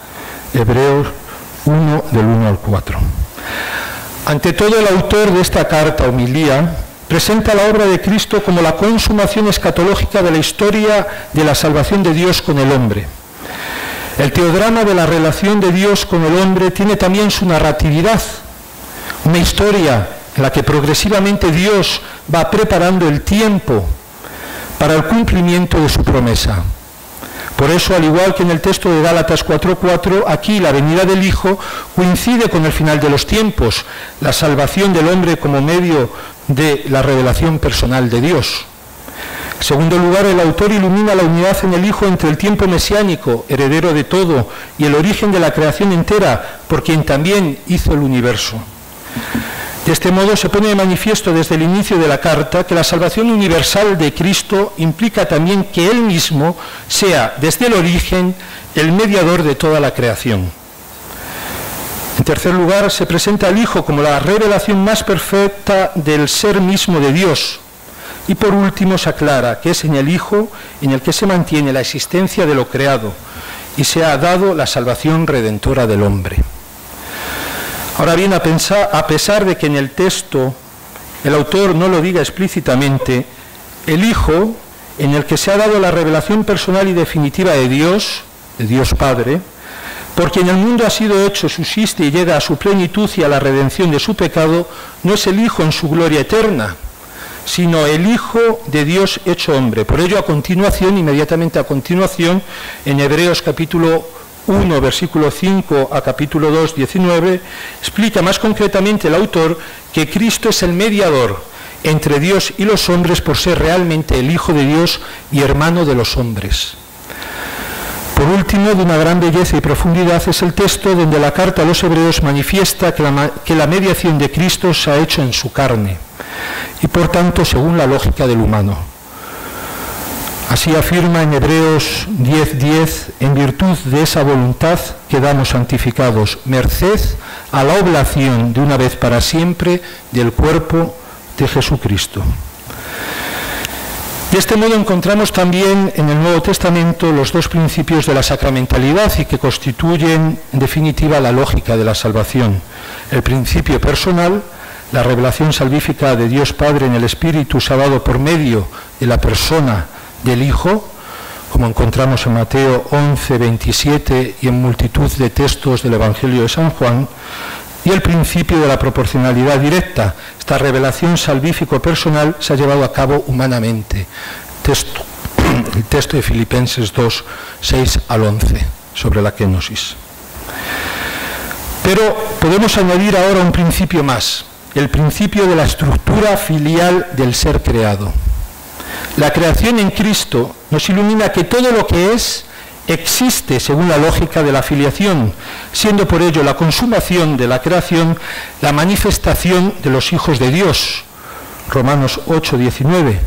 Hebreos 1, del 1 al 4. Ante todo, el autor de esta carta, homilía, presenta la obra de Cristo como la consumación escatológica de la historia de la salvación de Dios con el hombre. El teodrama de la relación de Dios con el hombre tiene también su narratividad, una historia en la que progresivamente Dios va preparando el tiempo para el cumplimiento de su promesa. Por eso, al igual que en el texto de Gálatas 4:4, aquí la venida del Hijo coincide con el final de los tiempos, la salvación del hombre como medio de la revelación personal de Dios. En segundo lugar, el autor ilumina la unidad en el Hijo entre el tiempo mesiánico, heredero de todo, y el origen de la creación entera, por quien también hizo el universo. De este modo se pone de manifiesto desde el inicio de la carta que la salvación universal de Cristo implica también que Él mismo sea, desde el origen, el mediador de toda la creación. En tercer lugar, se presenta al Hijo como la revelación más perfecta del ser mismo de Dios. Y por último se aclara que es en el Hijo en el que se mantiene la existencia de lo creado y se ha dado la salvación redentora del hombre. Ahora bien, a pesar de que en el texto el autor no lo diga explícitamente, el Hijo, en el que se ha dado la revelación personal y definitiva de Dios Padre, por quien el mundo ha sido hecho, subsiste y llega a su plenitud y a la redención de su pecado, no es el Hijo en su gloria eterna, sino el Hijo de Dios hecho hombre. Por ello, inmediatamente a continuación, en Hebreos capítulo 1, versículo 5 a capítulo 2, 19, explica más concretamente el autor que Cristo es el mediador entre Dios y los hombres por ser realmente el Hijo de Dios y hermano de los hombres. Por último, de una gran belleza y profundidad es el texto donde la carta a los hebreos manifiesta que la mediación de Cristo se ha hecho en su carne y por tanto según la lógica del humano. Así afirma en Hebreos 10:10, en virtud de esa voluntad quedamos santificados, merced a la oblación de una vez para siempre del cuerpo de Jesucristo. De este modo encontramos también en el Nuevo Testamento los dos principios de la sacramentalidad y que constituyen, en definitiva, la lógica de la salvación. El principio personal, la revelación salvífica de Dios Padre en el Espíritu, salvado por medio de la persona del Hijo, como encontramos en Mateo 11, 27 y en multitud de textos del Evangelio de San Juan, y el principio de la proporcionalidad directa. Esta revelación salvífico personal se ha llevado a cabo humanamente. El texto de Filipenses 2, 6 al 11, sobre la kenosis. Pero podemos añadir ahora un principio más, el principio de la estructura filial del ser creado. La creación en Cristo nos ilumina que todo lo que es existe según la lógica de la filiación, siendo por ello la consumación de la creación la manifestación de los hijos de Dios. Romanos 8, 19.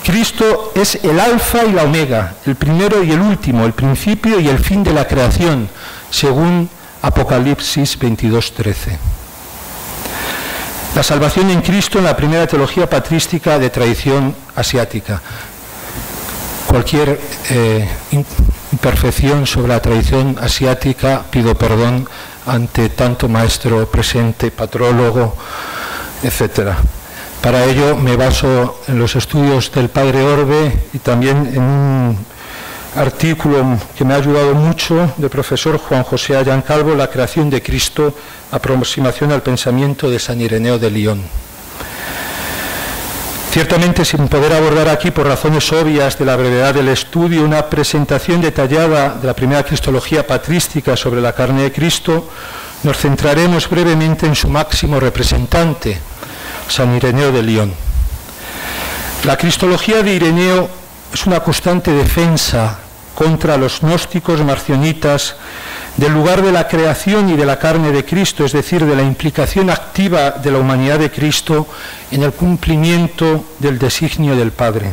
Cristo es el alfa y la omega, el primero y el último, el principio y el fin de la creación, según Apocalipsis 22, 13. La salvación en Cristo en la primera teología patrística de tradición asiática. Cualquier imperfección sobre la tradición asiática, pido perdón ante tanto maestro presente, patrólogo, etc. Para ello me baso en los estudios del Padre Orbe y también en un artículo que me ha ayudado mucho del profesor Juan José Ayán Calvo, La creación de Cristo, aproximación al pensamiento de San Ireneo de Lyon. Ciertamente, sin poder abordar aquí, por razones obvias de la brevedad del estudio, una presentación detallada de la primera cristología patrística sobre la carne de Cristo, nos centraremos brevemente en su máximo representante, San Ireneo de Lyon. La cristología de Ireneo es una constante defensa contra los gnósticos marcionitas del lugar de la creación y de la carne de Cristo, es decir, de la implicación activa de la humanidad de Cristo en el cumplimiento del designio del Padre.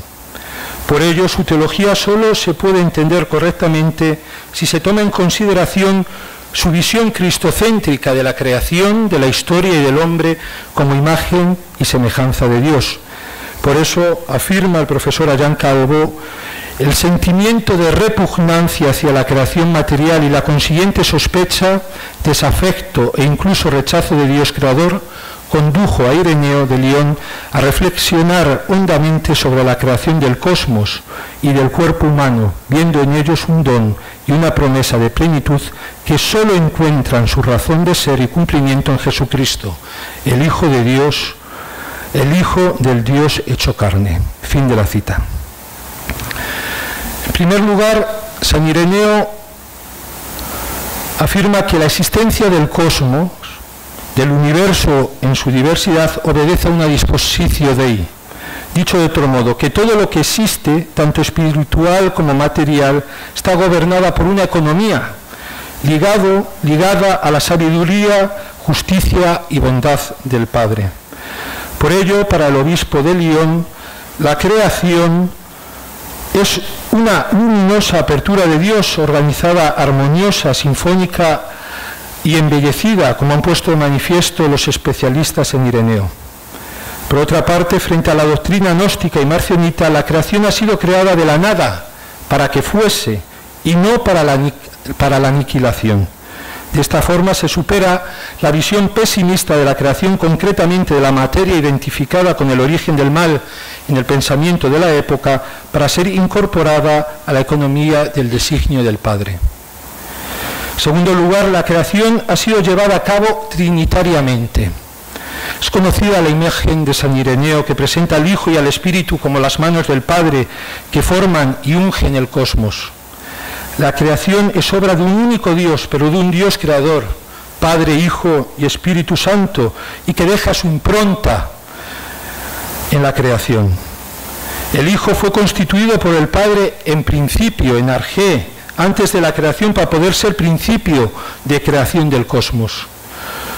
Por ello, su teología solo se puede entender correctamente si se toma en consideración su visión cristocéntrica de la creación, de la historia y del hombre como imagen y semejanza de Dios. Por eso afirma el profesor Ayán Calvo: el sentimiento de repugnancia hacia la creación material y la consiguiente sospecha, desafecto e incluso rechazo de Dios creador condujo a Ireneo de Lyon a reflexionar hondamente sobre la creación del cosmos y del cuerpo humano, viendo en ellos un don y una promesa de plenitud que sólo encuentran su razón de ser y cumplimiento en Jesucristo, el Hijo de Dios, el Hijo del Dios hecho carne. Fin de la cita. En primer lugar, San Ireneo afirma que la existencia del cosmos, del universo en su diversidad, obedece a una dispositio Dei. Dicho de otro modo, que todo lo que existe, tanto espiritual como material, está gobernada por una economía ligada a la sabiduría, justicia y bondad del Padre. Por ello, para el obispo de Lyon, la creación es una luminosa apertura de Dios, organizada, armoniosa, sinfónica y embellecida, como han puesto de manifiesto los especialistas en Ireneo. Por otra parte, frente a la doctrina gnóstica y marcionita, la creación ha sido creada de la nada, para que fuese, y no para la aniquilación. De esta forma se supera la visión pesimista de la creación, concretamente de la materia identificada con el origen del mal en el pensamiento de la época, para ser incorporada a la economía del designio del Padre. En segundo lugar, la creación ha sido llevada a cabo trinitariamente. Es conocida la imagen de San Ireneo, que presenta al Hijo y al Espíritu como las manos del Padre que forman y ungen el cosmos. La creación es obra de un único Dios, pero de un Dios creador, Padre, Hijo y Espíritu Santo, y que deja su impronta en la creación. El Hijo fue constituido por el Padre en principio, en arjé, antes de la creación, para poder ser principio de creación del cosmos.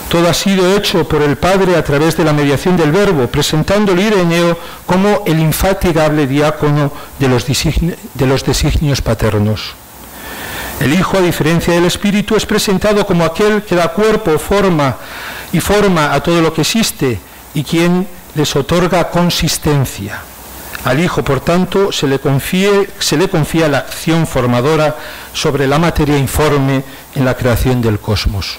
Todo ha sido hecho por el Padre a través de la mediación del Verbo, presentándole Ireneo como el infatigable diácono de los designios paternos. El Hijo, a diferencia del Espíritu, es presentado como aquel que da cuerpo, forma a todo lo que existe y quien les otorga consistencia. Al Hijo, por tanto, se le confía la acción formadora sobre la materia informe en la creación del cosmos.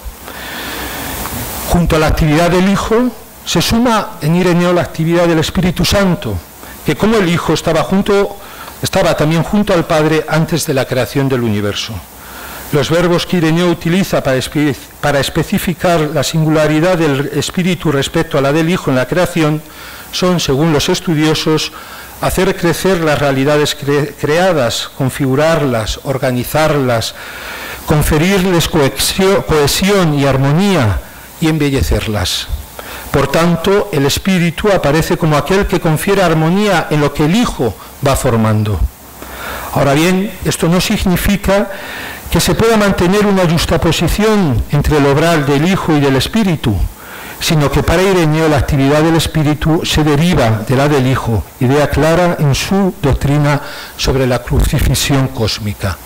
Junto a la actividad del Hijo, se suma en Ireneo la actividad del Espíritu Santo, que como el Hijo estaba también junto al Padre antes de la creación del universo. Los verbos que Ireneo utiliza para especificar la singularidad del Espíritu respecto a la del Hijo en la creación son, según los estudiosos, hacer crecer las realidades creadas, configurarlas, organizarlas, conferirles cohesión y armonía y embellecerlas. Por tanto, el Espíritu aparece como aquel que confiere armonía en lo que el Hijo va formando. Ahora bien, esto no significa que se pueda mantener una justaposición entre el obrar del Hijo y del Espíritu, sino que para Ireneo la actividad del Espíritu se deriva de la del Hijo, idea clara en su doctrina sobre la crucifixión cósmica.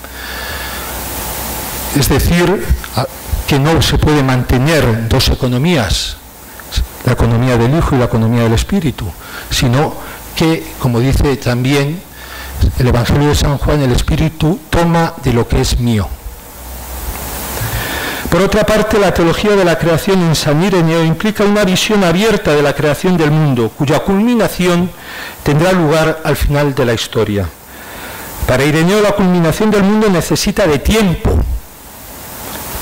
Es decir, que no se puede mantener dos economías, la economía del Hijo y la economía del Espíritu, sino que, como dice también el Evangelio de San Juan, el Espíritu toma de lo que es mío. Por otra parte, la teología de la creación en San Ireneo implica una visión abierta de la creación del mundo, cuya culminación tendrá lugar al final de la historia. Para Ireneo, la culminación del mundo necesita de tiempo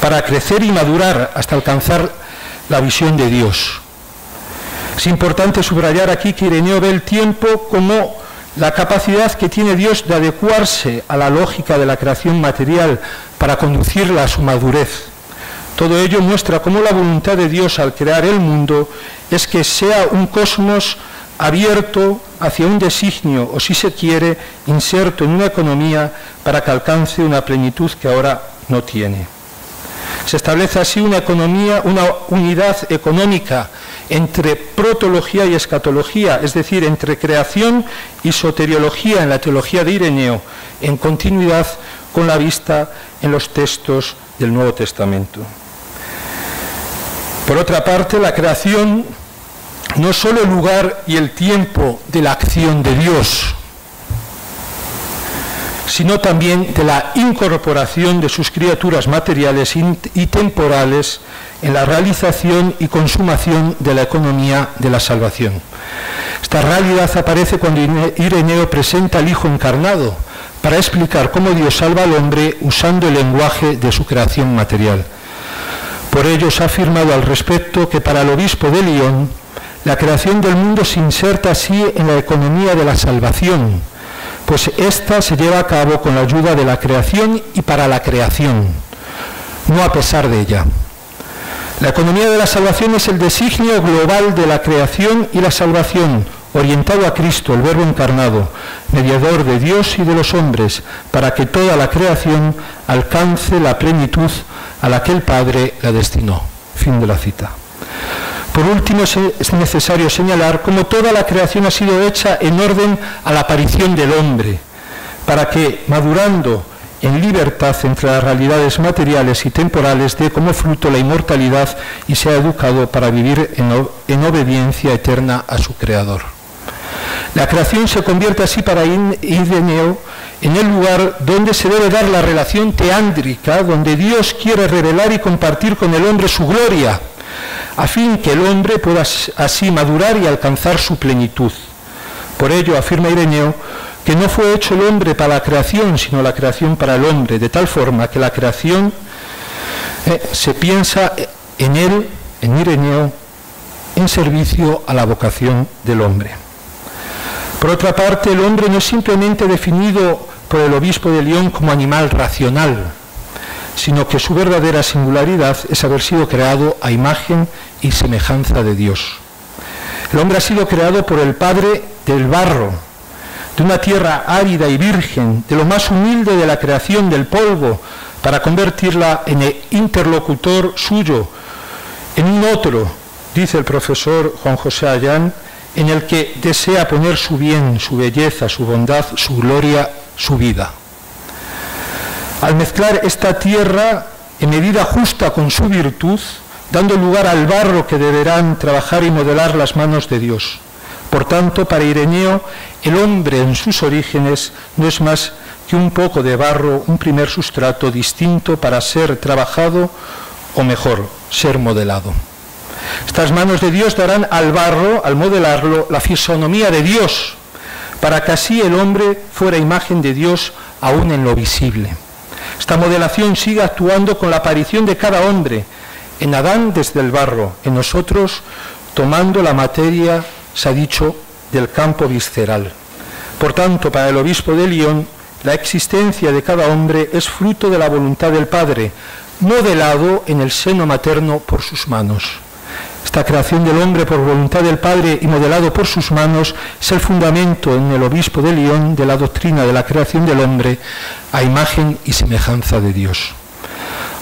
para crecer y madurar hasta alcanzar la visión de Dios. Es importante subrayar aquí que Ireneo ve el tiempo como la capacidad que tiene Dios de adecuarse a la lógica de la creación material para conducirla a su madurez. Todo ello muestra cómo la voluntad de Dios al crear el mundo es que sea un cosmos abierto hacia un designio, o si se quiere, inserto en una economía para que alcance una plenitud que ahora no tiene. Se establece así una economía, una unidad económica entre protología y escatología, es decir, entre creación y soteriología en la teología de Ireneo, en continuidad con la vista en los textos del Nuevo Testamento. Por otra parte, la creación no es solo el lugar y el tiempo de la acción de Dios, sino también de la incorporación de sus criaturas materiales y temporales en la realización y consumación de la economía de la salvación. Esta realidad aparece cuando Ireneo presenta al Hijo encarnado para explicar cómo Dios salva al hombre usando el lenguaje de su creación material. Por ello se ha afirmado al respecto que para el obispo de Lyon la creación del mundo se inserta así en la economía de la salvación, pues ésta se lleva a cabo con la ayuda de la creación y para la creación, no a pesar de ella. La economía de la salvación es el designio global de la creación y la salvación, orientado a Cristo, el Verbo encarnado, mediador de Dios y de los hombres, para que toda la creación alcance la plenitud a la que el Padre la destinó. Fin de la cita. Por último, es necesario señalar cómo toda la creación ha sido hecha en orden a la aparición del hombre, para que, madurando en libertad entre las realidades materiales y temporales, dé como fruto la inmortalidad y sea educado para vivir en obediencia eterna a su Creador. La creación se convierte así para Ireneo en el lugar donde se debe dar la relación teándrica, donde Dios quiere revelar y compartir con el hombre su gloria, a fin que el hombre pueda así madurar y alcanzar su plenitud. Por ello, afirma Ireneo, que no fue hecho el hombre para la creación, sino la creación para el hombre, de tal forma que la creación se piensa en él, en Ireneo, en servicio a la vocación del hombre. Por otra parte, el hombre no es simplemente definido por el obispo de Lyon como animal racional, sino que su verdadera singularidad es haber sido creado a imagen y semejanza de Dios. El hombre ha sido creado por el Padre del barro, de una tierra árida y virgen, de lo más humilde de la creación, del polvo, para convertirla en el interlocutor suyo, en un otro, dice el profesor Juan José Ayán, en el que desea poner su bien, su belleza, su bondad, su gloria, su vida. Al mezclar esta tierra en medida justa con su virtud, dando lugar al barro que deberán trabajar y modelar las manos de Dios. Por tanto, para Ireneo, el hombre en sus orígenes no es más que un poco de barro, un primer sustrato distinto para ser trabajado o mejor, ser modelado. Estas manos de Dios darán al barro, al modelarlo, la fisonomía de Dios, para que así el hombre fuera imagen de Dios aún en lo visible. Esta modelación sigue actuando con la aparición de cada hombre, en Adán desde el barro, en nosotros tomando la materia, se ha dicho, del campo visceral. Por tanto, para el obispo de Lyon, la existencia de cada hombre es fruto de la voluntad del Padre, modelado en el seno materno por sus manos. Esta creación del hombre por voluntad del Padre y modelado por sus manos es el fundamento en el obispo de Lyon de la doctrina de la creación del hombre a imagen y semejanza de Dios.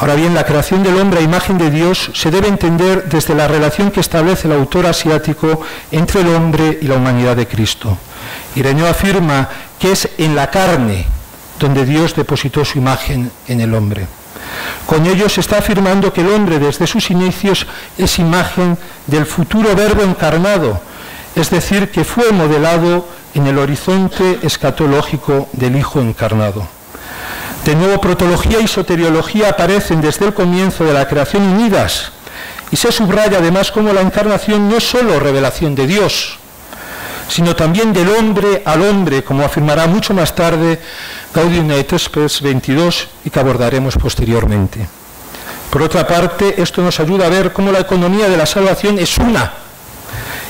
Ahora bien, la creación del hombre a imagen de Dios se debe entender desde la relación que establece el autor asiático entre el hombre y la humanidad de Cristo. Ireneo afirma que es en la carne donde Dios depositó su imagen en el hombre. Con ello se está afirmando que el hombre desde sus inicios es imagen del futuro Verbo encarnado, es decir, que fue modelado en el horizonte escatológico del Hijo encarnado. De nuevo, protología y soteriología aparecen desde el comienzo de la creación unidas, y se subraya además cómo la encarnación no es solo revelación de Dios, sino también del hombre al hombre, como afirmará mucho más tarde Gaudium et Spes 22 y que abordaremos posteriormente. Por otra parte, esto nos ayuda a ver cómo la economía de la salvación es una,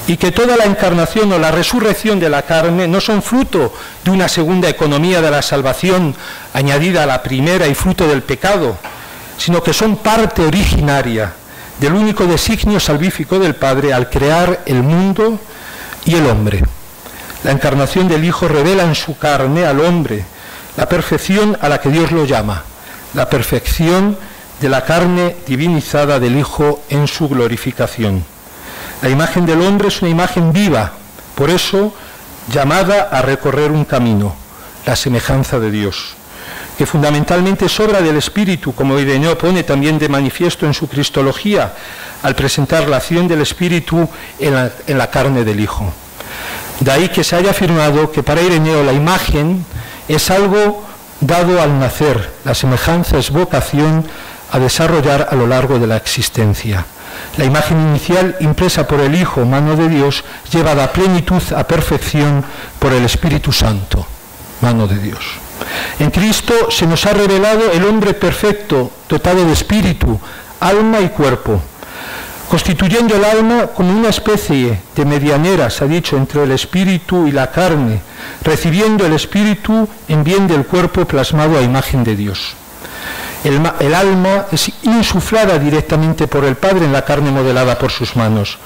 y que toda la encarnación o la resurrección de la carne no son fruto de una segunda economía de la salvación añadida a la primera y fruto del pecado, sino que son parte originaria del único designio salvífico del Padre al crear el mundo y el hombre. La encarnación del Hijo revela en su carne al hombre la perfección a la que Dios lo llama, la perfección de la carne divinizada del Hijo en su glorificación. La imagen del hombre es una imagen viva, por eso llamada a recorrer un camino, la semejanza de Dios, que fundamentalmente es obra del Espíritu, como Ireneo pone también de manifiesto en su Cristología, al presentar la acción del Espíritu en la carne del Hijo. De ahí que se haya afirmado que para Ireneo la imagen es algo dado al nacer, la semejanza es vocación a desarrollar a lo largo de la existencia. La imagen inicial impresa por el Hijo, mano de Dios, llevada a plenitud, a perfección por el Espíritu Santo, mano de Dios. En Cristo se nos ha revelado el hombre perfecto, dotado de espíritu, alma y cuerpo, constituyendo el alma como una especie de medianera, se ha dicho, entre el espíritu y la carne, recibiendo el espíritu en bien del cuerpo plasmado a imagen de Dios. El alma es insuflada directamente por el Padre en la carne modelada por sus manos,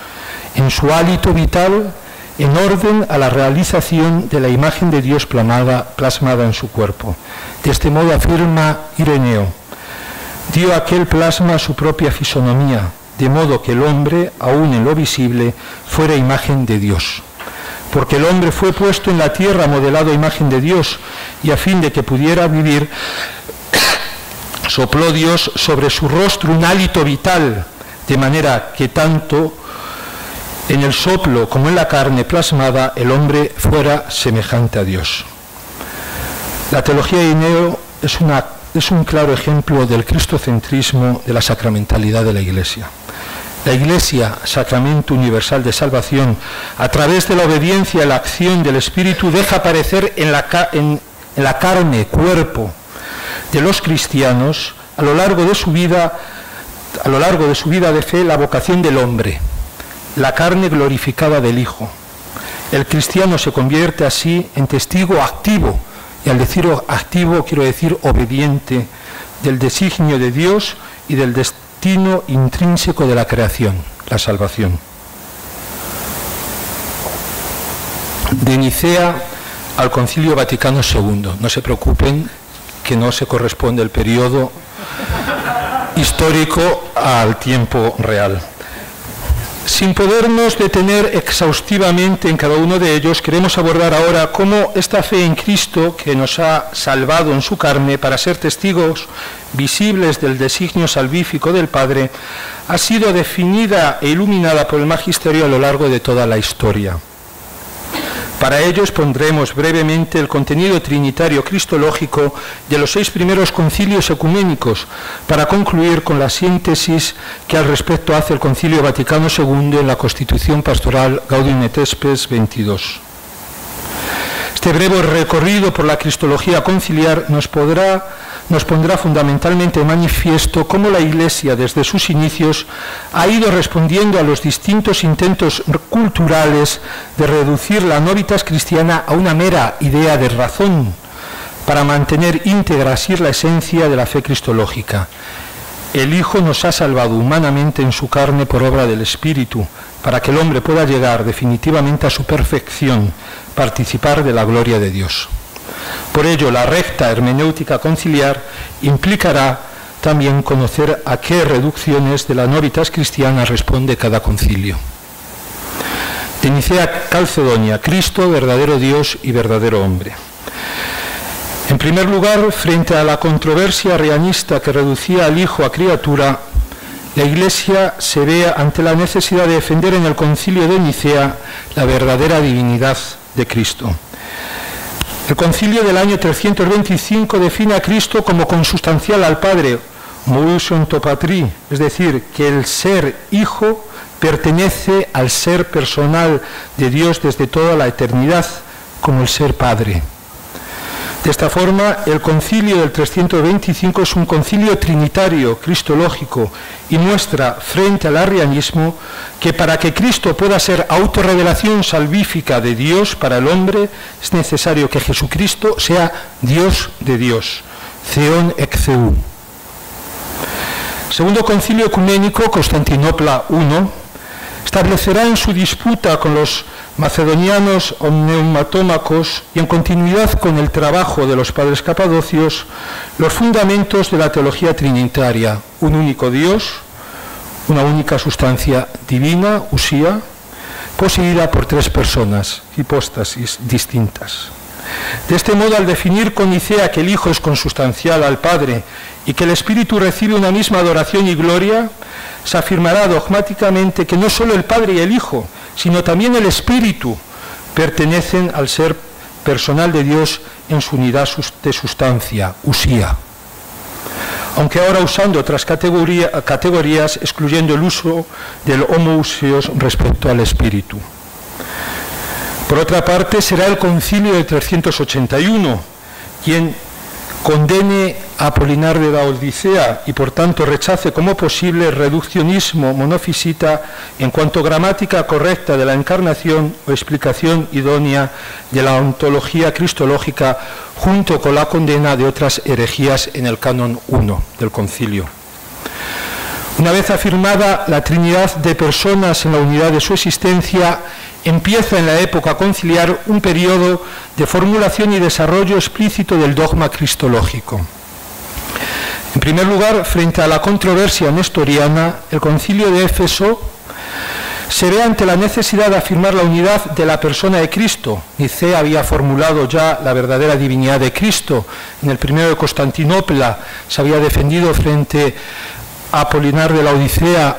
en su hálito vital, en orden a la realización de la imagen de Dios plasmada en su cuerpo. De este modo afirma Ireneo, dio aquel plasma su propia fisonomía, de modo que el hombre, aún en lo visible, fuera imagen de Dios. Porque el hombre fue puesto en la tierra modelado a imagen de Dios, y a fin de que pudiera vivir, sopló Dios sobre su rostro un hálito vital, de manera que tanto en el soplo como en la carne plasmada el hombre fuera semejante a Dios. La teología de Ireneo es un claro ejemplo del cristocentrismo, de la sacramentalidad de la Iglesia. La Iglesia, sacramento universal de salvación, a través de la obediencia y la acción del Espíritu, deja aparecer en la carne, cuerpo de los cristianos, a lo largo de su vida de fe, la vocación del hombre, la carne glorificada del Hijo. El cristiano se convierte así en testigo activo, y al decir activo quiero decir obediente, del designio de Dios y del destino intrínseco de la creación, la salvación. De Nicea al Concilio Vaticano II. No se preocupen que no se corresponde el periodo histórico al tiempo real. Sin podernos detener exhaustivamente en cada uno de ellos, queremos abordar ahora cómo esta fe en Cristo, que nos ha salvado en su carne para ser testigos visibles del designio salvífico del Padre, ha sido definida e iluminada por el Magisterio a lo largo de toda la historia. Para ello expondremos brevemente el contenido trinitario cristológico de los 6 primeros concilios ecuménicos, para concluir con la síntesis que al respecto hace el Concilio Vaticano II en la Constitución Pastoral Gaudium et Spes 22. Este breve recorrido por la cristología conciliar nos pondrá fundamentalmente de manifiesto cómo la Iglesia, desde sus inicios, ha ido respondiendo a los distintos intentos culturales de reducir la novitas cristiana a una mera idea de razón, para mantener íntegra así la esencia de la fe cristológica. El Hijo nos ha salvado humanamente en su carne por obra del Espíritu, para que el hombre pueda llegar definitivamente a su perfección, participar de la gloria de Dios. Por ello, la recta hermenéutica conciliar implicará también conocer a qué reducciones de la novitas cristiana responde cada concilio. De Nicea Calcedonia, Cristo, verdadero Dios y verdadero hombre. En primer lugar, frente a la controversia arrianista que reducía al Hijo a criatura, la Iglesia se ve ante la necesidad de defender en el concilio de Nicea la verdadera divinidad de Cristo. El concilio del año 325 define a Cristo como consustancial al Padre, moiousion to patri, es decir, que el ser Hijo pertenece al ser personal de Dios desde toda la eternidad, como el ser Padre. De esta forma, el concilio del 325 es un concilio trinitario, cristológico, y muestra frente al arrianismo que para que Cristo pueda ser autorrevelación salvífica de Dios para el hombre, es necesario que Jesucristo sea Dios de Dios, Theon ex Theou. Segundo concilio ecuménico, Constantinopla I, establecerá en su disputa con los macedonianos o neumatómacos y en continuidad con el trabajo de los padres capadocios los fundamentos de la teología trinitaria: un único Dios, una única sustancia divina, usía, poseída por 3 personas, hipóstasis distintas. De este modo, al definir con Nicea que el Hijo es consustancial al Padre y que el Espíritu recibe una misma adoración y gloria, se afirmará dogmáticamente que no solo el Padre y el Hijo, sino también el Espíritu pertenecen al ser personal de Dios en su unidad de sustancia, usía. Aunque ahora usando otras categorías, excluyendo el uso del homoousios respecto al Espíritu. Por otra parte, será el concilio de 381 quien condene a Apolinar de la Odisea y por tanto rechace como posible el reduccionismo monofisita en cuanto a gramática correcta de la encarnación o explicación idónea de la ontología cristológica, junto con la condena de otras herejías en el canon 1 del concilio. Una vez afirmada la Trinidad de personas en la unidad de su existencia, empieza en la época conciliar un periodo de formulación y desarrollo explícito del dogma cristológico. En primer lugar, frente a la controversia nestoriana, el concilio de Éfeso se ve ante la necesidad de afirmar la unidad de la persona de Cristo. Nicea había formulado ya la verdadera divinidad de Cristo. En el primero de Constantinopla se había defendido frente a Apolinar de la Odisea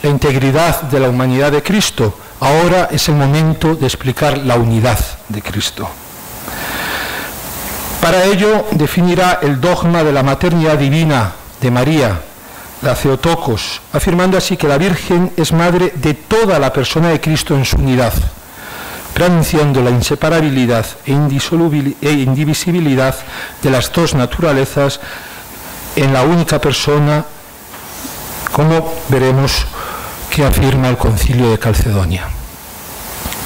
la integridad de la humanidad de Cristo. Ahora es el momento de explicar la unidad de Cristo. Para ello definirá el dogma de la maternidad divina de María, la Theotokos, afirmando así que la Virgen es madre de toda la persona de Cristo en su unidad, pronunciando la inseparabilidad e indivisibilidad de las 2 naturalezas en la única persona, como veremos que afirma el concilio de Calcedonia.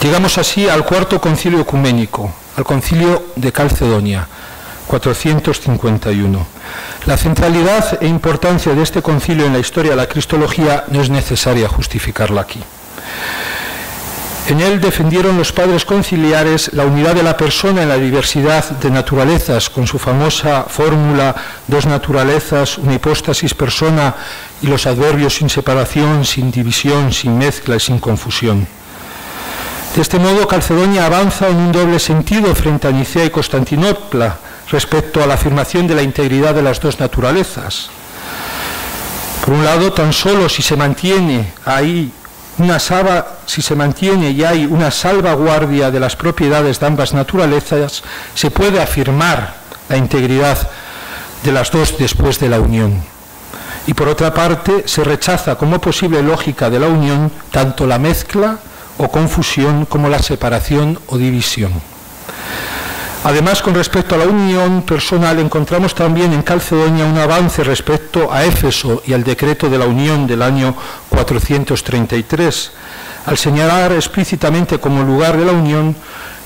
Llegamos así al cuarto concilio ecuménico, al concilio de Calcedonia, 451. La centralidad e importancia de este concilio en la historia de la cristología no es necesaria justificarla aquí. En él defendieron los padres conciliares la unidad de la persona en la diversidad de naturalezas, con su famosa fórmula: 2 naturalezas, una hipóstasis persona, y los adverbios sin separación, sin división, sin mezcla y sin confusión. De este modo, Calcedonia avanza en un doble sentido frente a Nicea y Constantinopla respecto a la afirmación de la integridad de las 2 naturalezas. Por un lado, tan solo si se mantiene ahí una si se mantiene y hay una salvaguardia de las propiedades de ambas naturalezas, se puede afirmar la integridad de las dos después de la unión. Y por otra parte, se rechaza como posible lógica de la unión tanto la mezcla o confusión como la separación o división. Además, con respecto a la unión personal, encontramos también en Calcedonia un avance respecto a Éfeso y al decreto de la unión del año 433, al señalar explícitamente como lugar de la unión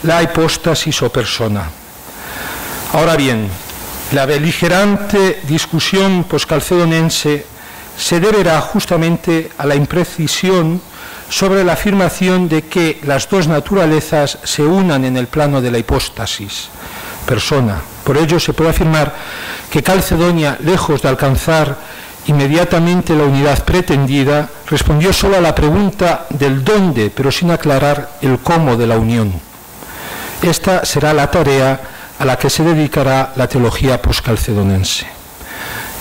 la hipóstasis o persona. Ahora bien, la beligerante discusión poscalcedonense se deberá justamente a la imprecisión sobre la afirmación de que las dos naturalezas se unan en el plano de la hipóstasis, persona. Por ello se puede afirmar que Calcedonia, lejos de alcanzar inmediatamente la unidad pretendida, respondió solo a la pregunta del dónde, pero sin aclarar el cómo de la unión. Esta será la tarea a la que se dedicará la teología poscalcedonense.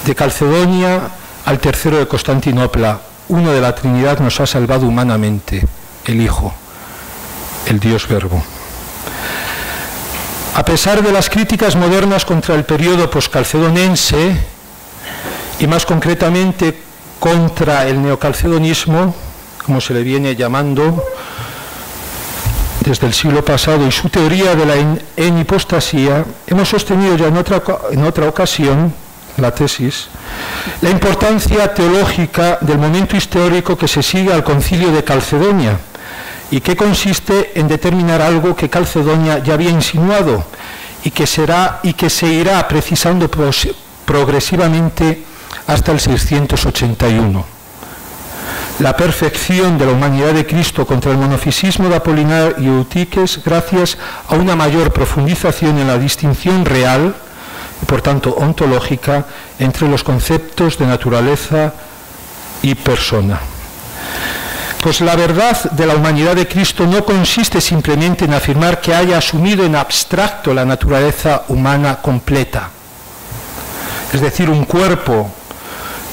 De Calcedonia al tercero de Constantinopla, uno de la Trinidad nos ha salvado humanamente, el Hijo, el Dios Verbo. A pesar de las críticas modernas contra el periodo poscalcedonense, y más concretamente contra el neocalcedonismo, como se le viene llamando desde el siglo pasado, y su teoría de la enipostasía, hemos sostenido ya en otra ocasión la tesis, la importancia teológica del momento histórico que se sigue al Concilio de Calcedonia y que consiste en determinar algo que Calcedonia ya había insinuado y que se irá precisando progresivamente hasta el 681. La perfección de la humanidad de Cristo contra el monofisismo de Apolinar y Eutiques gracias a una mayor profundización en la distinción real y por tanto ontológica entre los conceptos de naturaleza y persona. Pues la verdad de la humanidad de Cristo no consiste simplemente en afirmar que haya asumido en abstracto la naturaleza humana completa, es decir, un cuerpo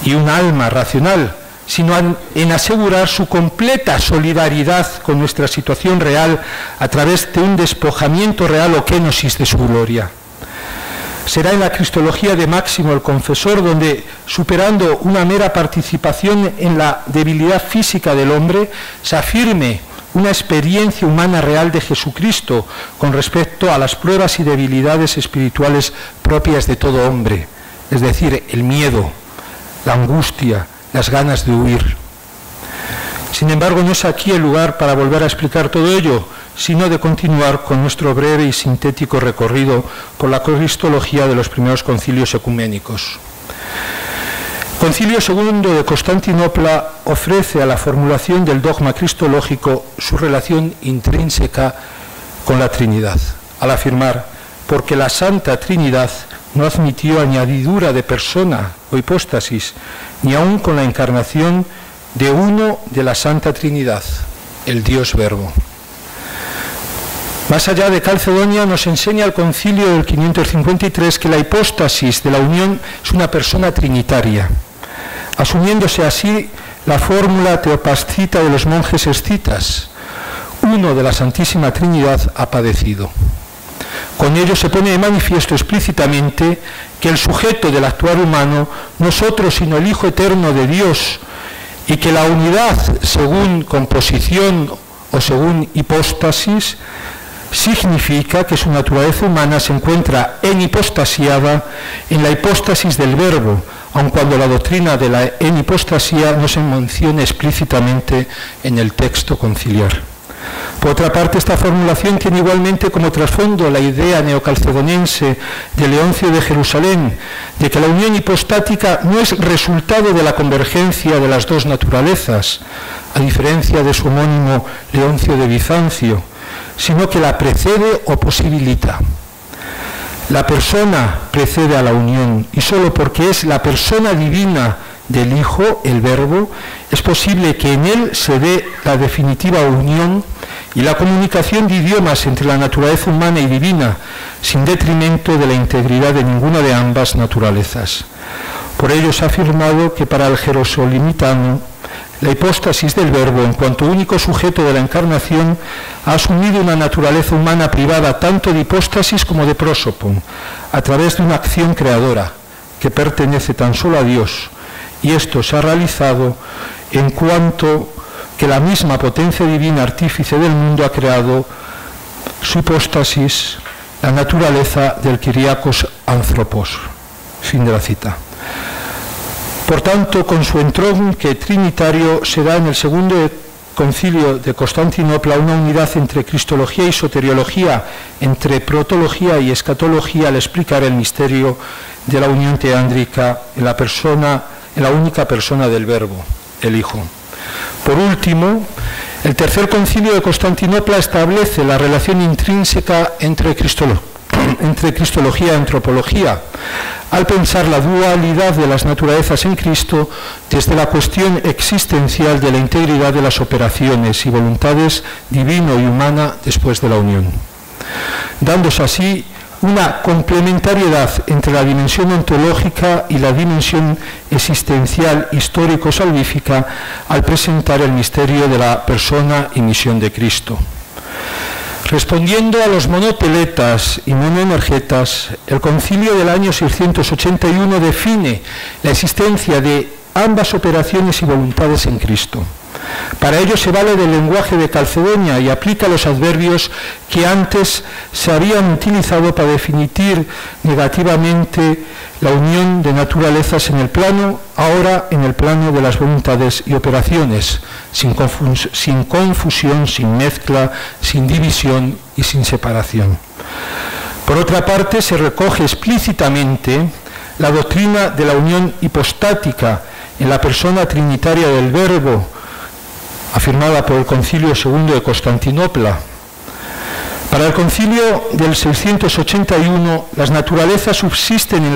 y un alma racional, sino en asegurar su completa solidaridad con nuestra situación real a través de un despojamiento real o kenosis de su gloria. Será en la Cristología de Máximo el Confesor donde, superando una mera participación en la debilidad física del hombre, se afirme una experiencia humana real de Jesucristo con respecto a las pruebas y debilidades espirituales propias de todo hombre, es decir, el miedo, la angustia, las ganas de huir. Sin embargo, no es aquí el lugar para volver a explicar todo ello, sino de continuar con nuestro breve y sintético recorrido por la cristología de los primeros concilios ecuménicos. Concilio II de Constantinopla ofrece a la formulación del dogma cristológico su relación intrínseca con la Trinidad, al afirmar, porque la Santa Trinidad no admitió añadidura de persona o hipóstasis, ni aun con la encarnación de uno de la Santa Trinidad, el Dios Verbo. Más allá de Calcedonia, nos enseña el concilio del 553 que la hipóstasis de la unión es una persona trinitaria, asumiéndose así la fórmula teopastita de los monjes escitas: uno de la Santísima Trinidad ha padecido. Con ello se pone de manifiesto explícitamente que el sujeto del actuar humano no es otro sino el Hijo Eterno de Dios, y que la unidad según composición o según hipóstasis significa que su naturaleza humana se encuentra enhipostasiada en la hipóstasis del Verbo, aun cuando la doctrina de la enhipostasía no se menciona explícitamente en el texto conciliar. Por otra parte, esta formulación tiene igualmente como trasfondo la idea neocalcedonense de Leoncio de Jerusalén, de que la unión hipostática no es resultado de la convergencia de las dos naturalezas, a diferencia de su homónimo Leoncio de Bizancio, sino que la precede o posibilita. La persona precede a la unión, y sólo porque es la persona divina del Hijo, el Verbo, es posible que en él se dé la definitiva unión y la comunicación de idiomas entre la naturaleza humana y divina, sin detrimento de la integridad de ninguna de ambas naturalezas. Por ello se ha afirmado que para el jerosolimitano la hipóstasis del Verbo, en cuanto único sujeto de la encarnación, ha asumido una naturaleza humana privada tanto de hipóstasis como de prosopon, a través de una acción creadora que pertenece tan solo a Dios, y esto se ha realizado en cuanto que la misma potencia divina artífice del mundo ha creado su hipóstasis, la naturaleza del Kyriakos Anthropos. Fin de la cita. Por tanto, con su entronque trinitario se da en el segundo concilio de Constantinopla una unidad entre cristología y soteriología, entre protología y escatología, al explicar el misterio de la unión teándrica en la única persona del Verbo, el Hijo. Por último, el tercer concilio de Constantinopla establece la relación intrínseca entre cristología y antropología, al pensar la dualidad de las naturalezas en Cristo desde la cuestión existencial de la integridad de las operaciones y voluntades divino y humana después de la unión, dándose así una complementariedad entre la dimensión ontológica y la dimensión existencial histórico-salvífica al presentar el misterio de la persona y misión de Cristo. Respondiendo a los monoteletas y monoenergetas, el concilio del año 681 define la existencia de ambas operaciones y voluntades en Cristo. Para ello se vale del lenguaje de Calcedonia y aplica los adverbios que antes se habían utilizado para definir negativamente la unión de naturalezas en el plano, ahora en el plano de las voluntades y operaciones, sin confusión, sin mezcla, sin división y sin separación. Por otra parte, se recoge explícitamente la doctrina de la unión hipostática en la persona trinitaria del Verbo, afirmada por el Concilio II de Constantinopla. Para el Concilio del 681, las naturalezas subsisten en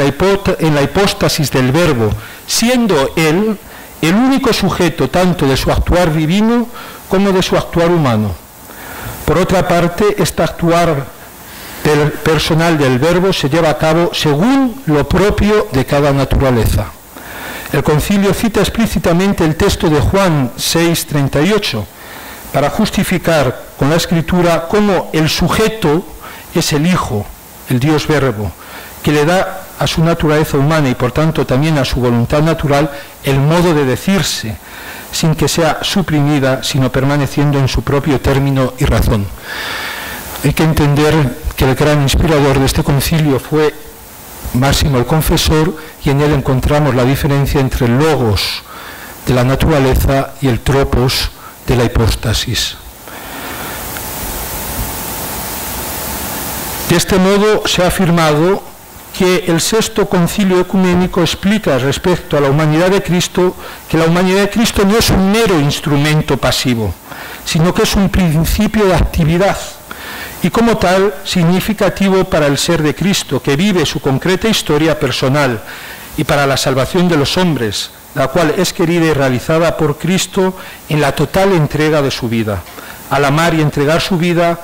la hipóstasis del Verbo, siendo Él el único sujeto tanto de su actuar divino como de su actuar humano. Por otra parte, este actuar personal del Verbo se lleva a cabo según lo propio de cada naturaleza. El concilio cita explícitamente el texto de Juan 6:38 para justificar con la Escritura cómo el sujeto es el Hijo, el Dios Verbo, que le da a su naturaleza humana y por tanto también a su voluntad natural el modo de decirse, sin que sea suprimida, sino permaneciendo en su propio término y razón. Hay que entender que el gran inspirador de este concilio fue Máximo el Confesor, y en él encontramos la diferencia entre el logos de la naturaleza y el tropos de la hipóstasis. De este modo se ha afirmado que el sexto concilio ecuménico explica respecto a la humanidad de Cristo que la humanidad de Cristo no es un mero instrumento pasivo, sino que es un principio de actividad y como tal significativo para el ser de Cristo, que vive su concreta historia personal y para la salvación de los hombres, la cual es querida y realizada por Cristo en la total entrega de su vida. Al amar y entregar su vida,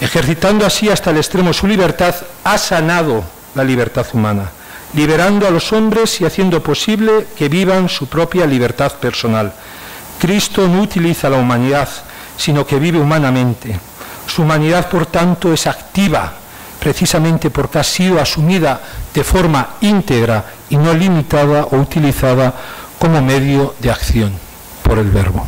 ejercitando así hasta el extremo su libertad, ha sanado la libertad humana, liberando a los hombres y haciendo posible que vivan su propia libertad personal. Cristo no utiliza la humanidad, sino que vive humanamente. Su humanidad, por tanto, es activa, precisamente porque ha sido asumida de forma íntegra y no limitada o utilizada como medio de acción por el Verbo.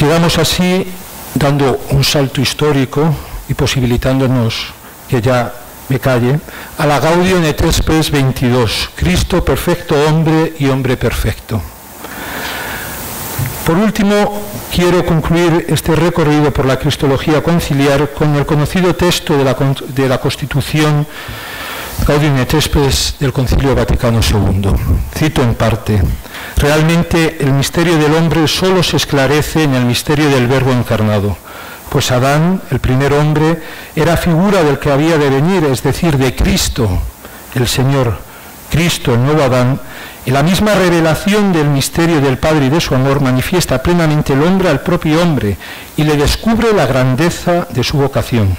Llegamos así, dando un salto histórico y posibilitándonos que ya me calle, a la Gaudium et Spes 22, Cristo perfecto hombre y hombre perfecto. Por último, quiero concluir este recorrido por la cristología conciliar con el conocido texto de la Constitución Gaudium et Spes del Concilio Vaticano II. Cito en parte: realmente el misterio del hombre solo se esclarece en el misterio del Verbo encarnado, pues Adán, el primer hombre, era figura del que había de venir, es decir, de Cristo, el Señor. Cristo, el nuevo Adán, en la misma revelación del misterio del Padre y de su amor, manifiesta plenamente el hombre al propio hombre y le descubre la grandeza de su vocación.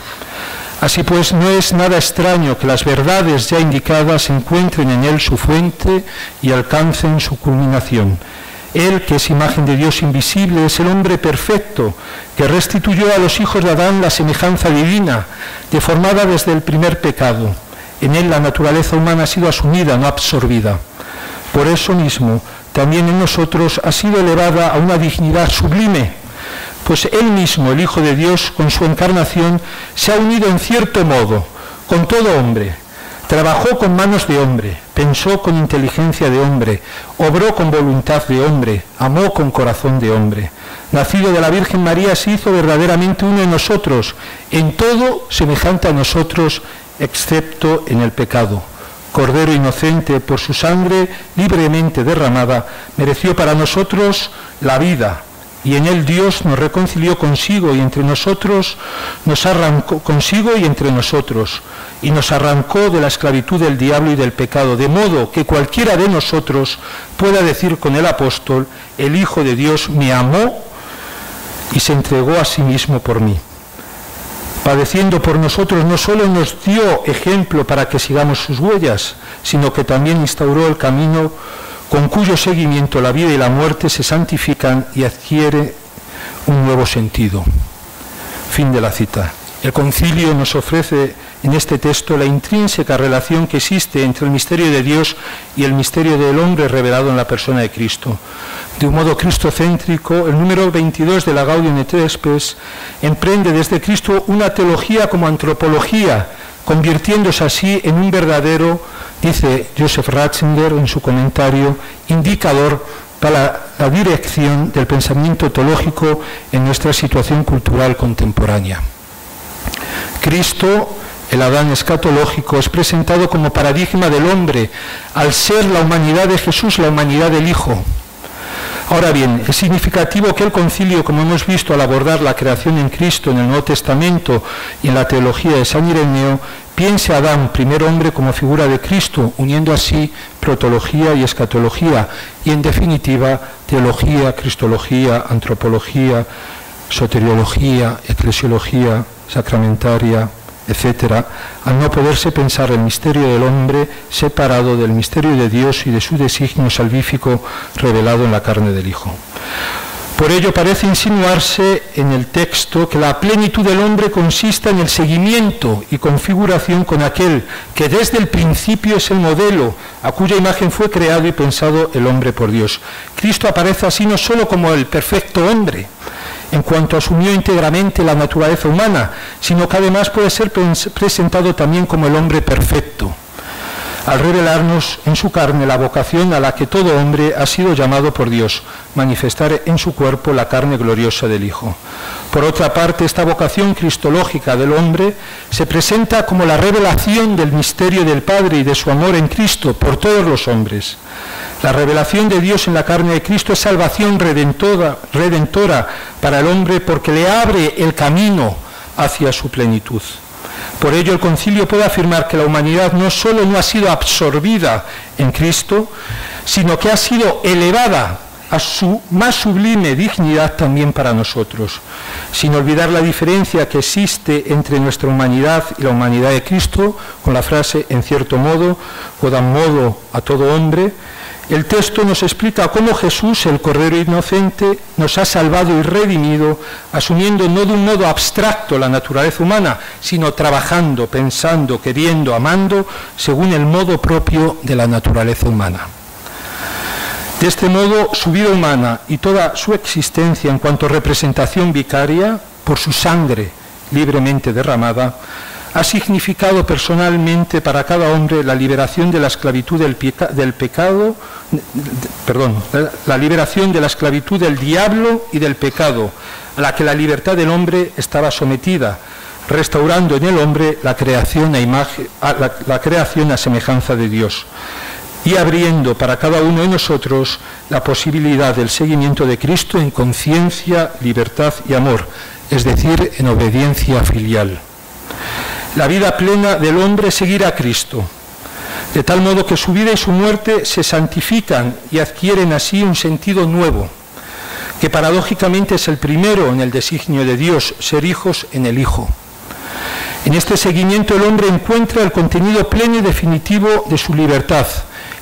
Así pues, no es nada extraño que las verdades ya indicadas encuentren en él su fuente y alcancen su culminación. Él, que es imagen de Dios invisible, es el hombre perfecto, que restituyó a los hijos de Adán la semejanza divina, deformada desde el primer pecado. En él la naturaleza humana ha sido asumida, no absorbida. Por eso mismo, también en nosotros ha sido elevada a una dignidad sublime, pues él mismo, el Hijo de Dios, con su encarnación, se ha unido en cierto modo con todo hombre. Trabajó con manos de hombre, pensó con inteligencia de hombre, obró con voluntad de hombre, amó con corazón de hombre. Nacido de la Virgen María, se hizo verdaderamente uno en nosotros, en todo semejante a nosotros, excepto en el pecado. Cordero inocente, por su sangre libremente derramada, mereció para nosotros la vida, y en él Dios nos reconcilió consigo y entre nosotros, nos arrancó consigo y entre nosotros, y nos arrancó de la esclavitud del diablo y del pecado, de modo que cualquiera de nosotros pueda decir con el apóstol: el Hijo de Dios me amó y se entregó a sí mismo por mí. Padeciendo por nosotros, no solo nos dio ejemplo para que sigamos sus huellas, sino que también instauró el camino con cuyo seguimiento la vida y la muerte se santifican y adquiere un nuevo sentido. Fin de la cita. El concilio nos ofrece en este texto la intrínseca relación que existe entre el misterio de Dios y el misterio del hombre revelado en la persona de Cristo. De un modo cristocéntrico, el número 22 de la Gaudium et Spes emprende desde Cristo una teología como antropología, convirtiéndose así en un verdadero, dice Joseph Ratzinger en su comentario, indicador para la dirección del pensamiento teológico en nuestra situación cultural contemporánea. Cristo, el Adán escatológico, es presentado como paradigma del hombre, al ser la humanidad de Jesús, la humanidad del Hijo. Ahora bien, es significativo que el concilio, como hemos visto al abordar la creación en Cristo en el Nuevo Testamento y en la teología de San Ireneo, piense a Adán, primer hombre, como figura de Cristo, uniendo así protología y escatología, y en definitiva, teología, cristología, antropología, soteriología, eclesiología, sacramentaria, etcétera, al no poderse pensar el misterio del hombre separado del misterio de Dios y de su designio salvífico revelado en la carne del Hijo. Por ello parece insinuarse en el texto que la plenitud del hombre consiste en el seguimiento y configuración con aquel que desde el principio es el modelo, a cuya imagen fue creado y pensado el hombre por Dios. Cristo aparece así no solo como el perfecto hombre, en cuanto asumió íntegramente la naturaleza humana, sino que además puede ser presentado también como el hombre perfecto, al revelarnos en su carne la vocación a la que todo hombre ha sido llamado por Dios, manifestar en su cuerpo la carne gloriosa del Hijo. Por otra parte, esta vocación cristológica del hombre se presenta como la revelación del misterio del Padre y de su amor en Cristo por todos los hombres. La revelación de Dios en la carne de Cristo es salvación redentora para el hombre porque le abre el camino hacia su plenitud. Por ello el concilio puede afirmar que la humanidad no solo no ha sido absorbida en Cristo, sino que ha sido elevada a su más sublime dignidad también para nosotros, sin olvidar la diferencia que existe entre nuestra humanidad y la humanidad de Cristo, con la frase, en cierto modo, o dan modo a todo hombre. El texto nos explica cómo Jesús, el Cordero Inocente, nos ha salvado y redimido, asumiendo no de un modo abstracto la naturaleza humana, sino trabajando, pensando, queriendo, amando, según el modo propio de la naturaleza humana. De este modo, su vida humana y toda su existencia en cuanto a representación vicaria, por su sangre libremente derramada, ha significado personalmente para cada hombre la liberación de la esclavitud la liberación de la esclavitud del diablo y del pecado, a la que la libertad del hombre estaba sometida, restaurando en el hombre la creación a semejanza de Dios, y abriendo para cada uno de nosotros la posibilidad del seguimiento de Cristo en conciencia, libertad y amor, es decir, en obediencia filial. La vida plena del hombre es seguir a Cristo, de tal modo que su vida y su muerte se santifican y adquieren así un sentido nuevo, que paradójicamente es el primero en el designio de Dios, ser hijos en el Hijo. En este seguimiento el hombre encuentra el contenido pleno y definitivo de su libertad,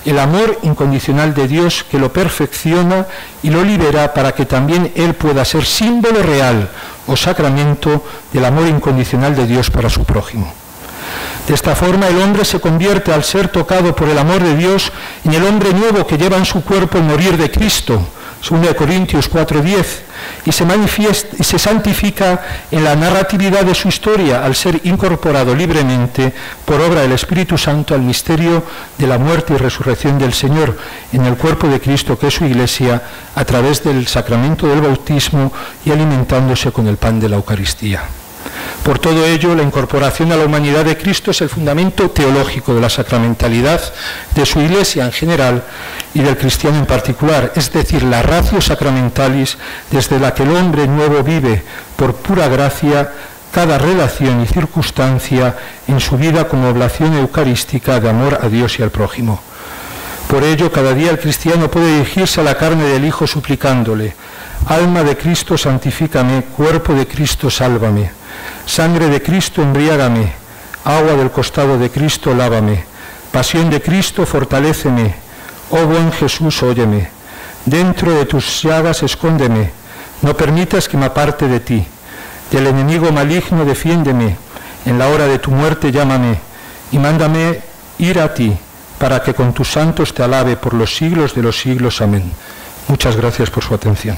el amor incondicional de Dios que lo perfecciona y lo libera para que también él pueda ser símbolo real o sacramento del amor incondicional de Dios para su prójimo. De esta forma el hombre se convierte, al ser tocado por el amor de Dios, en el hombre nuevo que lleva en su cuerpo el morir de Cristo, 2 Corintios 4:10, y se manifiesta y se santifica en la narratividad de su historia al ser incorporado libremente por obra del Espíritu Santo al misterio de la muerte y resurrección del Señor en el cuerpo de Cristo, que es su Iglesia, a través del sacramento del bautismo y alimentándose con el pan de la Eucaristía. Por todo ello, la incorporación a la humanidad de Cristo es el fundamento teológico de la sacramentalidad de su Iglesia en general y del cristiano en particular, es decir, la ratio sacramentalis desde la que el hombre nuevo vive por pura gracia cada relación y circunstancia en su vida como oblación eucarística de amor a Dios y al prójimo. Por ello, cada día el cristiano puede dirigirse a la carne del Hijo suplicándole: alma de Cristo, santifícame; cuerpo de Cristo, sálvame; sangre de Cristo, embriágame; agua del costado de Cristo, lávame; pasión de Cristo, fortaléceme; oh buen Jesús, óyeme; dentro de tus llagas escóndeme; no permitas que me aparte de ti; del enemigo maligno defiéndeme; en la hora de tu muerte llámame; y mándame ir a ti, para que con tus santos te alabe por los siglos de los siglos. Amén. Muchas gracias por su atención.